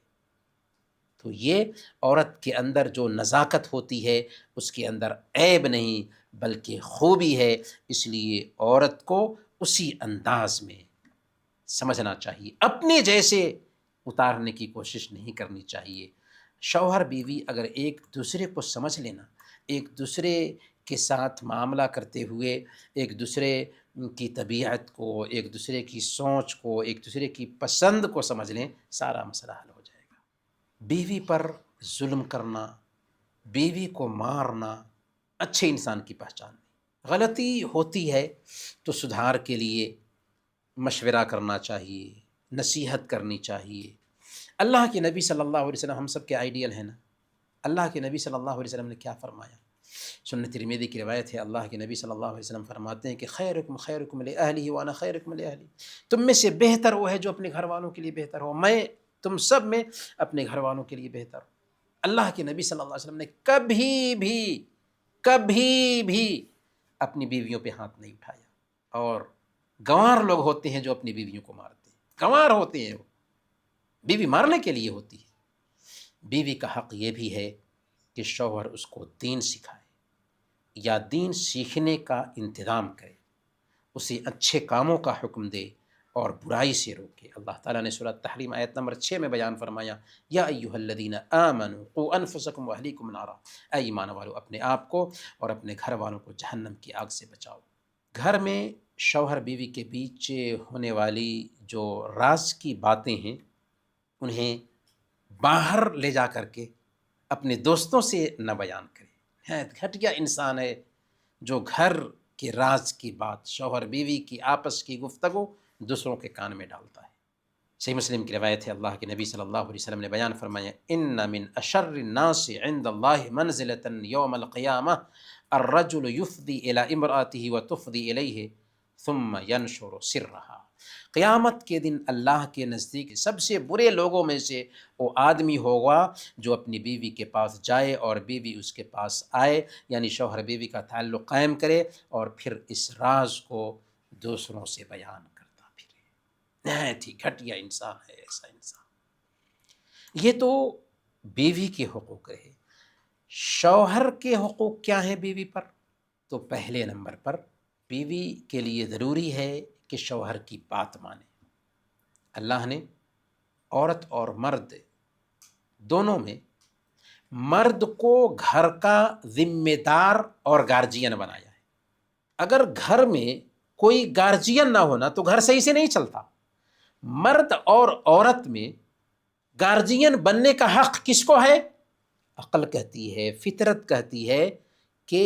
تو یہ عورت کے اندر جو نزاکت ہوتی ہے اس کے اندر عیب نہیں بلکہ خوبی ہے، اس لیے عورت کو اسی انداز میں سمجھنا چاہیے، اپنے جیسے اتارنے کی کوشش نہیں کرنی چاہیے۔ شوہر بیوی اگر ایک دوسرے کو سمجھ لینا، ایک دوسرے کے ساتھ معاملہ کرتے ہوئے ایک دوسرے کی طبیعت کو، ایک دوسرے کی سوچ کو، ایک دوسرے کی پسند کو سمجھ لیں، سارا مسئلہ حل ہو جائے گا۔ بیوی پر ظلم کرنا، بیوی کو مارنا اچھے انسان کی پہچان نہیں۔ غلطی ہوتی ہے تو سدھار کے لیے مشورہ کرنا چاہیے، نصیحت کرنی چاہیے۔ اللہ کے نبی صلی اللہ علیہ وسلم ہم سب کے آئیڈیل ہیں نا۔ اللہ کے نبی صلی اللہ علیہ وسلم نے کیا فرمایا؟ سنن ترمذی کی روایت ہے، اللہ کے نبی صلی اللہ علیہ وسلم فرماتے ہیں کہ خیرکم خیرکم لأہلہ وانا خیرکم لأہلی، تم میں سے بہتر وہ ہے جو اپنے گھر والوں کے لیے بہتر ہو، میں تم سب میں اپنے گھر والوں کے لیے بہتر ہوں۔ اللہ کے نبی صلی اللہ علیہ وسلم نے کبھی بھی اپنی بیویوں پہ ہاتھ نہیں اٹھایا، اور گنوار لوگ ہوتے ہیں جو اپنی بیویوں کو مارتے ہیں، گنوار ہوتے ہیں وہ، بیوی مارنے کے لیے ہوتی ہے۔ بیوی کا حق یہ بھی ہے کہ شوہر اس کو دین سکھائے یا دین سیکھنے کا انتظام کرے، اسے اچھے کاموں کا حکم دے اور برائی سے روکے۔ اللہ تعالیٰ نے سورۃ تحریم آیت نمبر 6 میں بیان فرمایا یا ایھا الذین آمنوا قوا انفسکم واہلیکم نارا، اے ایمان والو اپنے آپ کو اور اپنے گھر والوں کو جہنم کی آگ سے بچاؤ۔ گھر میں شوہر بیوی کے بیچ ہونے والی جو راز کی باتیں ہیں انہیں باہر لے جا کر کے اپنے دوستوں سے نہ بیان کرے۔ گھٹیا انسان ہے جو گھر کے راز کی بات، شوہر بیوی کی آپس کی گفتگو دوسروں کے کان میں ڈالتا ہے۔ صحیح مسلم کی روایت ہے، اللہ کے نبی صلی اللہ علیہ وسلم نے بیان فرمایا ان من اشر الناس عند اللہ منزلۃ یوم القیامہ الرجل یفضی الی امرأته وتفضی الیہ ثم ینشر سرها۔ قیامت کے دن اللہ کے نزدیک سب سے برے لوگوں میں سے وہ آدمی ہوگا جو اپنی بیوی کے پاس جائے اور بیوی اس کے پاس آئے، یعنی شوہر بیوی کا تعلق قائم کرے اور پھر اس راز کو دوسروں سے بیان کرتا پھرے۔ نہایت ہی گھٹیا انسان ہے ایسا انسان۔ یہ تو بیوی کے حقوق رہے۔ شوہر کے حقوق کیا ہیں بیوی پر؟ تو پہلے نمبر پر بیوی کے لیے ضروری ہے کہ شوہر کی بات مانے۔ اللہ نے عورت اور مرد دونوں میں مرد کو گھر کا ذمہ دار اور گارجین بنایا ہے۔ اگر گھر میں کوئی گارجین نہ ہونا تو گھر صحیح سے نہیں چلتا۔ مرد اور عورت میں گارجین بننے کا حق کس کو ہے؟ عقل کہتی ہے، فطرت کہتی ہے کہ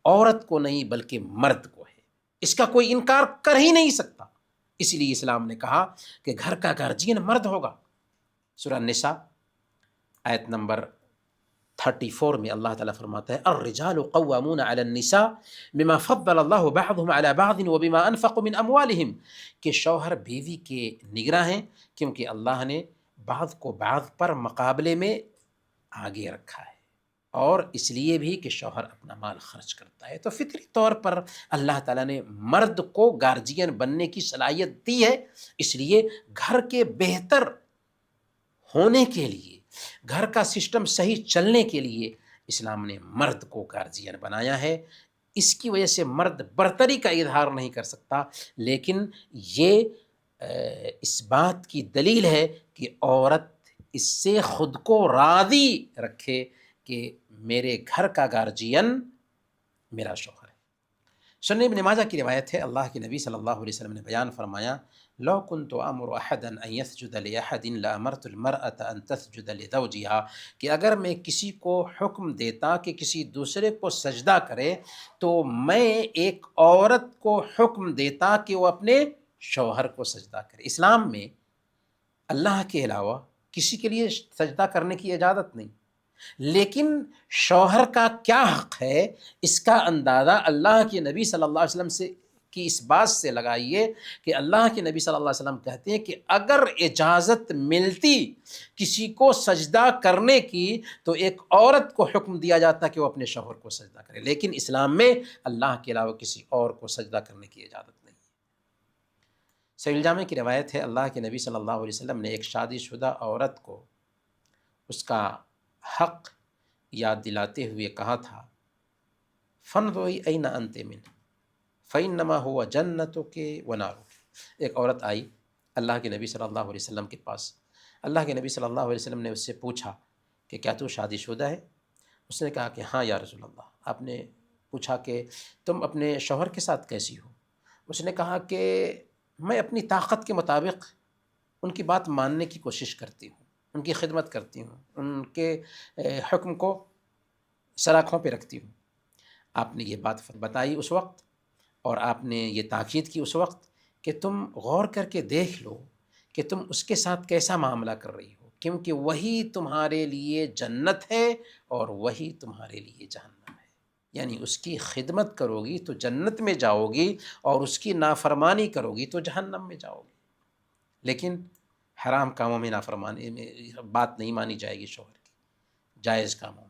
عورت کو نہیں بلکہ مرد کو ہے، اس کا کوئی انکار کر ہی نہیں سکتا۔ اس لیے اسلام نے کہا کہ گھر کا گارجین مرد ہوگا۔ سورہ النساء آیت نمبر 34 میں اللہ تعالیٰ فرماتا ہے الرجال قوامون علی النساء بما فضل اللہ بعضهم علی بعض وبما انفقوا من اموالهم، کہ شوہر بیوی کے نگراں ہیں کیونکہ اللہ نے بعض کو بعض پر مقابلے میں آگے رکھا ہے، اور اس لیے بھی کہ شوہر اپنا مال خرچ کرتا ہے۔ تو فطری طور پر اللہ تعالیٰ نے مرد کو گارجین بننے کی صلاحیت دی ہے، اس لیے گھر کے بہتر ہونے کے لیے، گھر کا سسٹم صحیح چلنے کے لیے اسلام نے مرد کو گارجین بنایا ہے۔ اس کی وجہ سے مرد برتری کا اظہار نہیں کر سکتا، لیکن یہ اس بات کی دلیل ہے کہ عورت اس سے خود کو راضی رکھے کہ میرے گھر کا گارجین میرا شوہر ہے۔ سنن ابن ماجہ کی روایت ہے، اللہ کے نبی صلی اللہ علیہ وسلم نے بیان فرمایا لو كنت امر احدا ان يسجد لاحد لامرت المرأة ان تسجد لزوجها، کہ اگر میں کسی کو حکم دیتا کہ کسی دوسرے کو سجدہ کرے تو میں ایک عورت کو حکم دیتا کہ وہ اپنے شوہر کو سجدہ کرے۔ اسلام میں اللہ کے علاوہ کسی کے لیے سجدہ کرنے کی اجازت نہیں، لیکن شوہر کا کیا حق ہے اس کا اندازہ اللہ کے نبی صلی اللہ علیہ وسلم سے کی اس بات سے لگائیے کہ اللہ کے نبی صلی اللہ علیہ وسلم کہتے ہیں کہ اگر اجازت ملتی کسی کو سجدہ کرنے کی تو ایک عورت کو حکم دیا جاتا کہ وہ اپنے شوہر کو سجدہ کرے، لیکن اسلام میں اللہ کے علاوہ کسی اور کو سجدہ کرنے کی اجازت نہیں۔ صحیح الجامع کی روایت ہے، اللہ کے نبی صلی اللہ علیہ وسلم نے ایک شادی شدہ عورت کو اس کا حق یاد دلاتے ہوئے کہا تھا فَانْظُرِي أَيْنَ أَنْتِ مِنْهُ فَإِنَّمَا هُوَ جَنَّتُكِ وَنَارُكِ۔ ایک عورت آئی اللہ کے نبی صلی اللہ علیہ وسلم کے پاس، اللہ کے نبی صلی اللہ علیہ وسلم نے اس سے پوچھا کہ کیا تو شادی شدہ ہے؟ اس نے کہا کہ ہاں یا رسول اللہ۔ آپ نے پوچھا کہ تم اپنے شوہر کے ساتھ کیسی ہو؟ اس نے کہا کہ میں اپنی طاقت کے مطابق ان کی بات ماننے کی کوشش کرتی ہوں، ان کی خدمت کرتی ہوں، ان کے حکم کو سر آنکھوں پہ رکھتی ہوں۔ آپ نے یہ بات بتائی اس وقت، اور آپ نے یہ تاکید کی اس وقت کہ تم غور کر کے دیکھ لو کہ تم اس کے ساتھ کیسا معاملہ کر رہی ہو، کیونکہ وہی تمہارے لیے جنت ہے اور وہی تمہارے لیے جہنم ہے۔ یعنی اس کی خدمت کرو گی تو جنت میں جاؤ گی، اور اس کی نافرمانی کرو گی تو جہنم میں جاؤ گی۔ لیکن حرام کاموں میں نافرمانی میں بات نہیں مانی جائے گی شوہر کی، جائز کاموں میں۔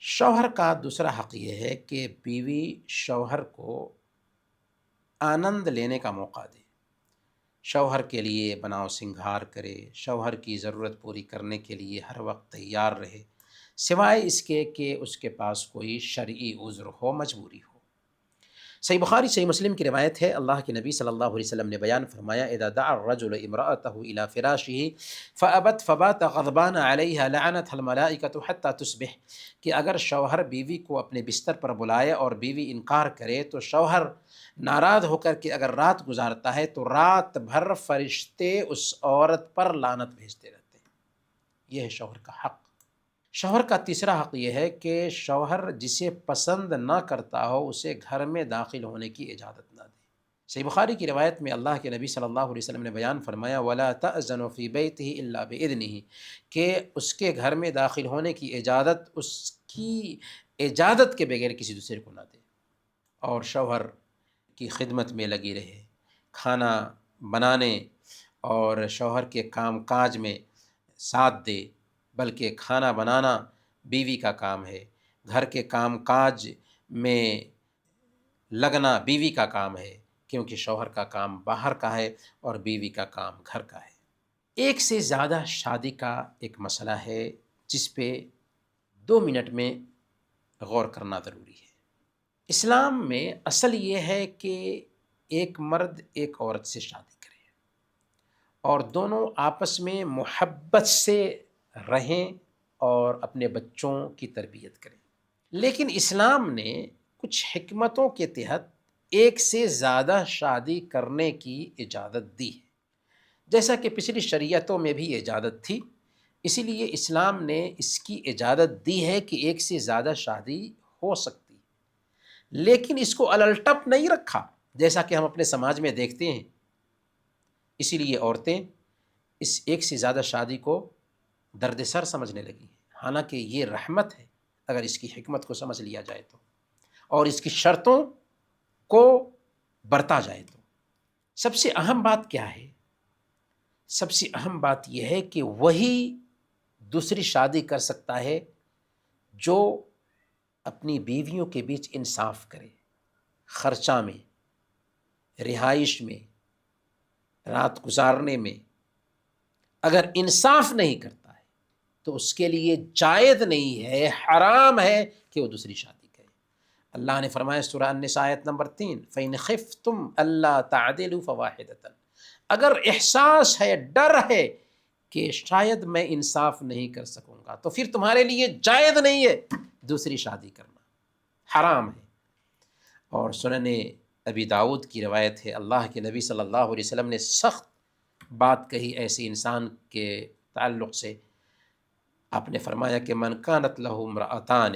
شوہر کا دوسرا حق یہ ہے کہ بیوی شوہر کو آنند لینے کا موقع دے، شوہر کے لیے بناؤ سنگھار کرے، شوہر کی ضرورت پوری کرنے کے لیے ہر وقت تیار رہے، سوائے اس کے کہ اس کے پاس کوئی شرعی عذر ہو، مجبوری ہو۔ صحیح بخاری صحیح مسلم کی روایت ہے، اللہ کے نبی صلی اللہ علیہ وسلم نے بیان فرمایا اذا دعا الرجل امرأته الى فراشه فابت فبات غضبان عليها لعنتها الملائکۃ حتى تصبح، کہ اگر شوہر بیوی کو اپنے بستر پر بلائے اور بیوی انکار کرے تو شوہر ناراض ہو کر کے اگر رات گزارتا ہے تو رات بھر فرشتے اس عورت پر لعنت بھیجتے رہتے ہیں۔ یہ ہے شوہر کا حق۔ شوہر کا تیسرا حق یہ ہے کہ شوہر جسے پسند نہ کرتا ہو اسے گھر میں داخل ہونے کی اجازت نہ دے۔ صحیح بخاری کی روایت میں اللہ کے نبی صلی اللہ علیہ وسلم نے بیان فرمایا وَلَا تَأْذَنُ فِي بَيْتِهِ إِلَّا بِإِذْنِهِ، کہ اس کے گھر میں داخل ہونے کی اجازت اس کی اجازت کے بغیر کسی دوسرے کو نہ دے، اور شوہر کی خدمت میں لگی رہے، کھانا بنانے اور شوہر کے کام کاج میں ساتھ دے، بلکہ کھانا بنانا بیوی کا کام ہے، گھر کے کام کاج میں لگنا بیوی کا کام ہے، کیونکہ شوہر کا کام باہر کا ہے اور بیوی کا کام گھر کا ہے۔ ایک سے زیادہ شادی کا ایک مسئلہ ہے جس پہ 2 منٹ میں غور کرنا ضروری ہے۔ اسلام میں اصل یہ ہے کہ ایک مرد ایک عورت سے شادی کرے اور دونوں آپس میں محبت سے رہیں اور اپنے بچوں کی تربیت کریں، لیکن اسلام نے کچھ حکمتوں کے تحت ایک سے زیادہ شادی کرنے کی اجازت دی ہے، جیسا کہ پچھلی شریعتوں میں بھی اجازت تھی، اسی لیے اسلام نے اس کی اجازت دی ہے کہ ایک سے زیادہ شادی ہو سکتی، لیکن اس کو الٹپ نہیں رکھا جیسا کہ ہم اپنے سماج میں دیکھتے ہیں۔ اسی لیے عورتیں اس ایک سے زیادہ شادی کو درد سر سمجھنے لگی ہیں، حالانکہ یہ رحمت ہے اگر اس کی حکمت کو سمجھ لیا جائے تو، اور اس کی شرطوں کو برتا جائے تو۔ سب سے اہم بات کیا ہے؟ سب سے اہم بات یہ ہے کہ وہی دوسری شادی کر سکتا ہے جو اپنی بیویوں کے بیچ انصاف کرے، خرچہ میں، رہائش میں، رات گزارنے میں۔ اگر انصاف نہیں کرتا ہے تو اس کے لیے جائز نہیں ہے، حرام ہے کہ وہ دوسری شادی کرے۔ اللہ نے فرمایا سورہ النساء آیت نمبر 3 فَإِنْ خِفْتُمْ أَلَّا تَعْدِلُوا فَوَاحِدَةً، اگر احساس ہے، ڈر ہے کہ شاید میں انصاف نہیں کر سکوں گا، تو پھر تمہارے لیے جائز نہیں ہے دوسری شادی کرنا، حرام ہے۔ اور سنن ابی داؤد کی روایت ہے، اللہ کے نبی صلی اللہ علیہ وسلم نے سخت بات کہی ایسے انسان کے تعلق سے۔ آپ نے فرمایا کہ من کانت لہ امرأتان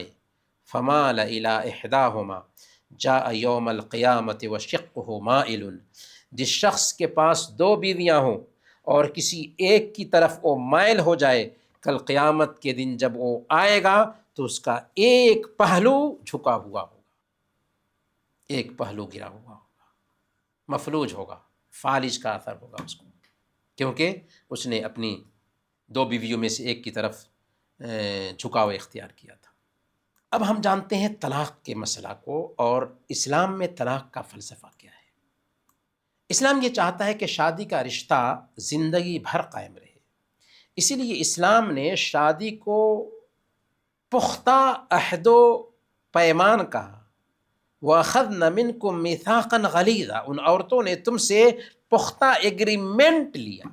فمال الی احداہما جاء یوم القیامت وشقہ مائل، جس شخص کے پاس 2 بیویاں ہوں اور کسی ایک کی طرف وہ مائل ہو جائے، کل قیامت کے دن جب وہ آئے گا تو اس کا ایک پہلو جھکا ہوا ہوگا، ایک پہلو گرا ہوا ہوگا، مفلوج ہوگا، فالج کا اثر ہوگا اس کو، کیونکہ اس نے اپنی 2 بیویوں میں سے ایک کی طرف جھکاؤ اختیار کیا تھا۔ اب ہم جانتے ہیں طلاق کے مسئلہ کو، اور اسلام میں طلاق کا فلسفہ کیا ہے۔ اسلام یہ چاہتا ہے کہ شادی کا رشتہ زندگی بھر قائم رہے، اسی لیے اسلام نے شادی کو پختہ عہد و پیمان کہا، وَأَخَذْنَ مِنْكُمْ مِيثَاقًا غَلِيظًا، ان عورتوں نے تم سے پختہ ایگریمنٹ لیا۔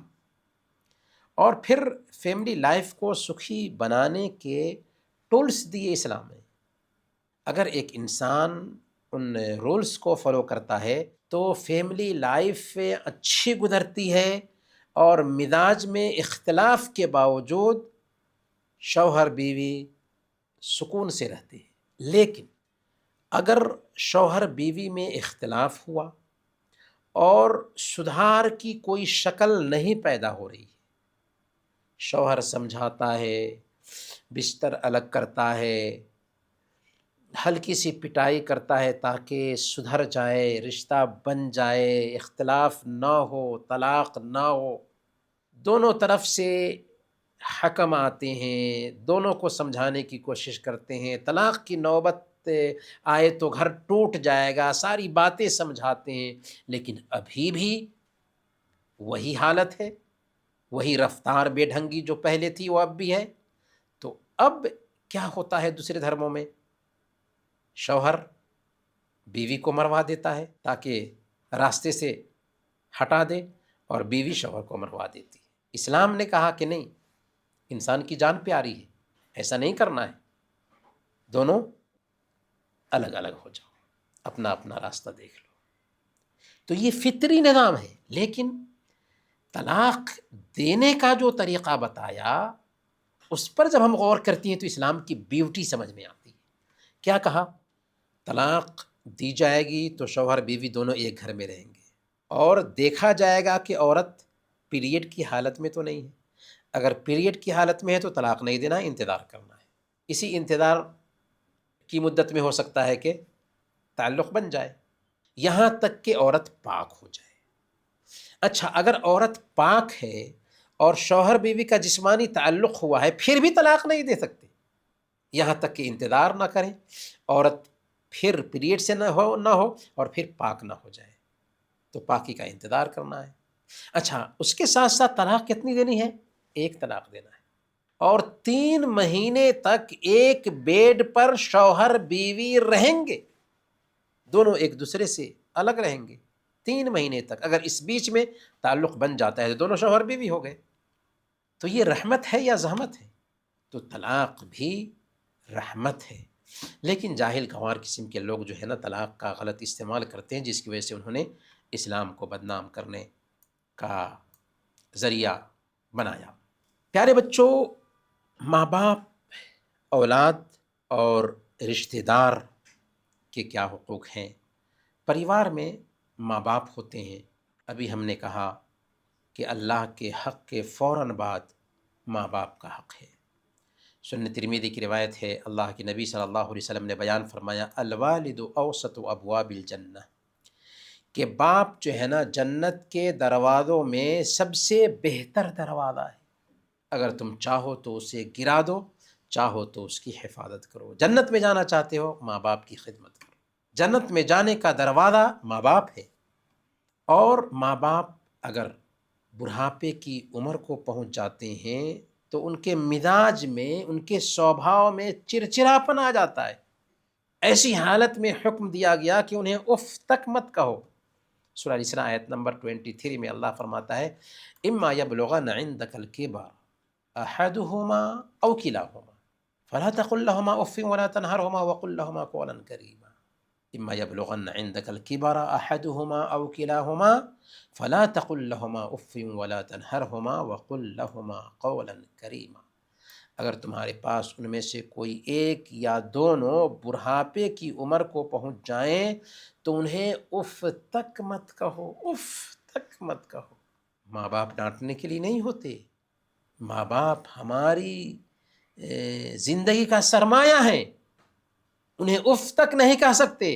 اور پھر فیملی لائف کو سکھی بنانے کے ٹولز دیے اسلام نے۔ اگر ایک انسان ان رولز کو فالو کرتا ہے تو فیملی لائف اچھی گزرتی ہے، اور مزاج میں اختلاف کے باوجود شوہر بیوی سکون سے رہتے ہیں۔ لیکن اگر شوہر بیوی میں اختلاف ہوا اور سدھار کی کوئی شکل نہیں پیدا ہو رہی، شوہر سمجھاتا ہے، بستر الگ کرتا ہے، ہلکی سی پٹائی کرتا ہے تاکہ سدھر جائے، رشتہ بن جائے، اختلاف نہ ہو، طلاق نہ ہو، دونوں طرف سے حکم آتے ہیں، دونوں کو سمجھانے کی کوشش کرتے ہیں، طلاق کی نوبت آئے تو گھر ٹوٹ جائے گا، ساری باتیں سمجھاتے ہیں، لیکن ابھی بھی وہی حالت ہے، وہی رفتار بے ڈھنگی جو پہلے تھی وہ اب بھی ہے۔ تو اب کیا ہوتا ہے دوسرے دھرموں میں؟ شوہر بیوی کو مروا دیتا ہے تاکہ راستے سے ہٹا دے، اور بیوی شوہر کو مروا دیتی ہے۔ اسلام نے کہا کہ نہیں، انسان کی جان پیاری ہے، ایسا نہیں کرنا ہے، دونوں الگ الگ ہو جاؤ، اپنا اپنا راستہ دیکھ لو۔ تو یہ فطری نظام ہے، لیکن طلاق دینے کا جو طریقہ بتایا اس پر جب ہم غور کرتی ہیں تو اسلام کی بیوٹی سمجھ میں آتی ہے۔ کیا کہا؟ طلاق دی جائے گی تو شوہر بیوی دونوں ایک گھر میں رہیں گے، اور دیکھا جائے گا کہ عورت پیریڈ کی حالت میں تو نہیں ہے، اگر پیریڈ کی حالت میں ہے تو طلاق نہیں دینا، انتظار کرنا ہے۔ اسی انتظار کی مدت میں ہو سکتا ہے کہ تعلق بن جائے، یہاں تک کہ عورت پاک ہو جائے۔ اچھا، اگر عورت پاک ہے اور شوہر بیوی کا جسمانی تعلق ہوا ہے پھر بھی طلاق نہیں دے سکتے، یہاں تک کہ انتظار نہ کریں، عورت پھر پیریڈ سے نہ ہو اور پھر پاک نہ ہو جائے۔ تو پاکی کا انتظار کرنا ہے۔ اچھا، اس کے ساتھ ساتھ طلاق کتنی دینی ہے؟ 1 طلاق دینا ہے، اور 3 مہینے تک ایک بیڈ پر شوہر بیوی رہیں گے، دونوں ایک دوسرے سے الگ رہیں گے 3 مہینے تک۔ اگر اس بیچ میں تعلق بن جاتا ہے تو دونوں شوہر بیوی ہو گئے۔ تو یہ رحمت ہے یا زحمت ہے؟ تو طلاق بھی رحمت ہے، لیکن جاہل گنوار قسم کے لوگ جو ہے نا طلاق کا غلط استعمال کرتے ہیں، جس کی وجہ سے انہوں نے اسلام کو بدنام کرنے کا ذریعہ بنایا۔ پیارے بچوں، ماں باپ، اولاد اور رشتہ دار کے کیا حقوق ہیں؟ پریوار میں ماں باپ ہوتے ہیں، ابھی ہم نے کہا کہ اللہ کے حق کے فوراً بعد ماں باپ کا حق ہے۔ سنن ترمذی کی روایت ہے، اللہ کے نبی صلی اللہ علیہ وسلم نے بیان فرمایا، الوالد اوسط ابواب الجنہ، کہ باپ جو ہے نا جنت کے دروازوں میں سب سے بہتر دروازہ ہے۔ اگر تم چاہو تو اسے گرا دو، چاہو تو اس کی حفاظت کرو۔ جنت میں جانا چاہتے ہو، ماں باپ کی خدمت کرو۔ جنت میں جانے کا دروازہ ماں باپ ہے، اور ماں باپ اگر بڑھاپے کی عمر کو پہنچ جاتے ہیں تو ان کے مزاج میں، ان کے سوبھاؤ میں چڑچڑاپن آ جاتا ہے۔ ایسی حالت میں حکم دیا گیا کہ انہیں اف تک مت کہو۔ سورہ الاسراء آیت نمبر 23 میں اللہ فرماتا ہے، اما یبلغن عندک الکبر احدہما او کلاہما فلا تقل لهما اف ولا تنہرہما وقل لهما قولا کریما۔ اما یبلغن عندک الکبر احدہما او کلاہما فلا تقل لهما اف ولا تنہرہما وقل لهما قولا کریما۔ اگر تمہارے پاس ان میں سے کوئی ایک یا دونوں بڑھاپے کی عمر کو پہنچ جائیں تو انہیں اف تک مت کہو، اف تک مت کہو۔ ماں باپ ڈانٹنے کے لیے نہیں ہوتے، ماں باپ ہماری زندگی کا سرمایہ ہیں، انہیں اف تک نہیں کہہ سکتے،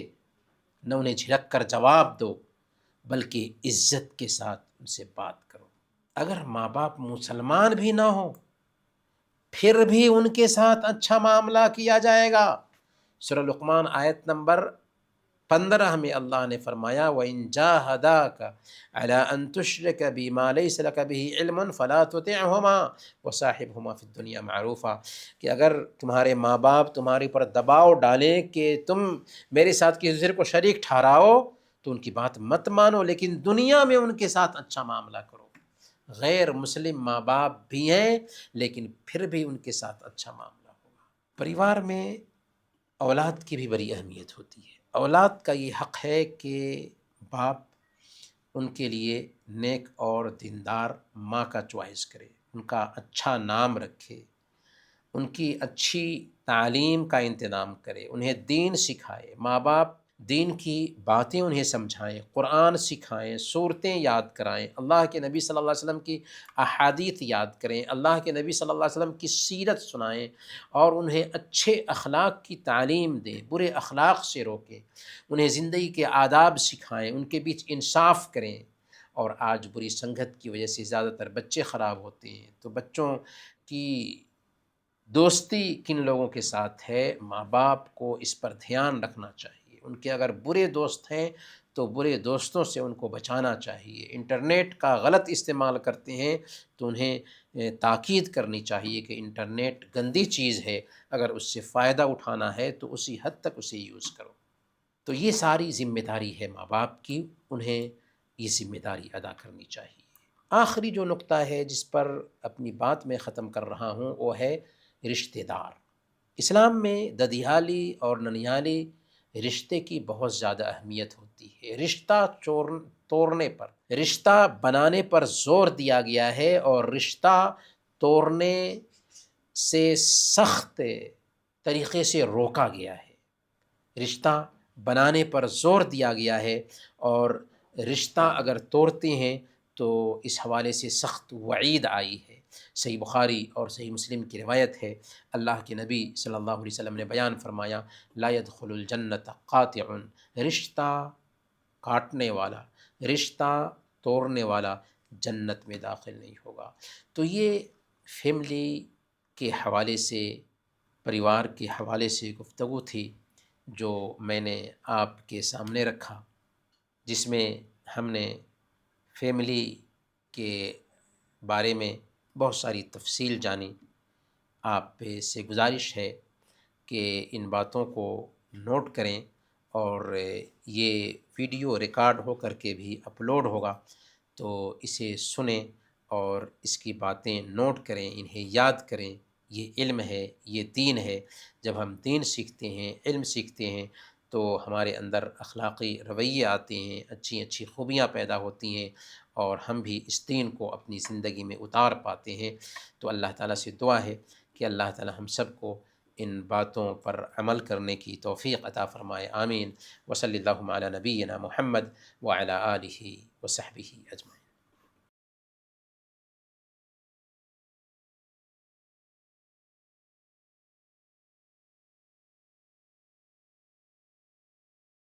نہ انہیں جھڑک کر جواب دو، بلکہ عزت کے ساتھ ان سے بات کرو۔ اگر ماں باپ مسلمان بھی نہ ہوں پھر بھی ان کے ساتھ اچھا معاملہ کیا جائے گا۔ سورہ لقمان آیت نمبر 15 میں اللہ نے فرمایا، وَإِن جَاهَدَاكَ عَلَىٰ أَن تُشْرِكَ بِي مَا لَيْسَ لَكَ بِهِ عِلْمٌ فَلَا تُطِعْهُمَا وَصَاحِبْهُمَا فِي الدُّنْيَا مَعْرُوفًا، کہ اگر تمہارے ماں باپ تمہارے پر دباؤ ڈالیں کہ تم میرے ساتھ کسی دوسرے کو شریک ٹھہراؤ تو ان کی بات مت مانو، لیکن دنیا میں ان کے ساتھ اچھا معاملہ کرو۔ غیر مسلم ماں باپ بھی ہیں لیکن پھر بھی ان کے ساتھ اچھا معاملہ ہوگا۔ پریوار میں اولاد کی بھی بڑی اہمیت ہوتی ہے۔ اولاد کا یہ حق ہے کہ باپ ان کے لیے نیک اور دیندار ماں کا چوائس کرے، ان کا اچھا نام رکھے، ان کی اچھی تعلیم کا انتظام کرے، انہیں دین سکھائے۔ ماں باپ دین کی باتیں انہیں سمجھائیں، قرآن سکھائیں، سورتیں یاد کرائیں، اللہ کے نبی صلی اللہ علیہ وسلم کی احادیث یاد کریں، اللہ کے نبی صلی اللہ علیہ وسلم کی سیرت سنائیں، اور انہیں اچھے اخلاق کی تعلیم دیں، برے اخلاق سے روکیں، انہیں زندگی کے آداب سکھائیں، ان کے بیچ انصاف کریں۔ اور آج بری سنگت کی وجہ سے زیادہ تر بچے خراب ہوتے ہیں، تو بچوں کی دوستی کن لوگوں کے ساتھ ہے، ماں باپ کو اس پر دھیان رکھنا چاہیے۔ ان کے اگر برے دوست ہیں تو برے دوستوں سے ان کو بچانا چاہیے۔ انٹرنیٹ کا غلط استعمال کرتے ہیں تو انہیں تاکید کرنی چاہیے کہ انٹرنیٹ گندی چیز ہے، اگر اس سے فائدہ اٹھانا ہے تو اسی حد تک اسے یوز کرو۔ تو یہ ساری ذمہ داری ہے ماں باپ کی، انہیں یہ ذمہ داری ادا کرنی چاہیے۔ آخری جو نقطہ ہے جس پر اپنی بات میں ختم کر رہا ہوں وہ ہے رشتہ دار۔ اسلام میں ددیالی اور ننیالی رشتے کی بہت زیادہ اہمیت ہوتی ہے۔ رشتہ توڑنے پر، رشتہ بنانے پر زور دیا گیا ہے، اور رشتہ توڑنے سے سخت طریقے سے روکا گیا ہے۔ رشتہ بنانے پر زور دیا گیا ہے، اور رشتہ اگر توڑتے ہیں تو اس حوالے سے سخت وعید آئی ہے۔ صحیح بخاری اور صحیح مسلم کی روایت ہے، اللہ کے نبی صلی اللہ علیہ وسلم نے بیان فرمایا، لا يدخل الجنت قاطع، رشتہ کاٹنے والا، رشتہ توڑنے والا جنت میں داخل نہیں ہوگا۔ تو یہ فیملی کے حوالے سے، پریوار کے حوالے سے گفتگو تھی جو میں نے آپ کے سامنے رکھا، جس میں ہم نے فیملی کے بارے میں بہت ساری تفصیل جانی. آپ پہ سے گزارش ہے کہ ان باتوں کو نوٹ کریں، اور یہ ویڈیو ریکارڈ ہو کر کے بھی اپلوڈ ہوگا، تو اسے سنیں اور اس کی باتیں نوٹ کریں، انہیں یاد کریں. یہ علم ہے، یہ دین ہے. جب ہم دین سیکھتے ہیں، علم سیکھتے ہیں، تو ہمارے اندر اخلاقی رویے آتے ہیں، اچھی اچھی خوبیاں پیدا ہوتی ہیں، اور ہم بھی اس دین کو اپنی زندگی میں اتار پاتے ہیں. تو اللہ تعالیٰ سے دعا ہے کہ اللہ تعالیٰ ہم سب کو ان باتوں پر عمل کرنے کی توفیق عطا فرمائے. آمین. وصلی اللہ علی نبینا محمد وعلی آلہ وصحبہ اجمعین.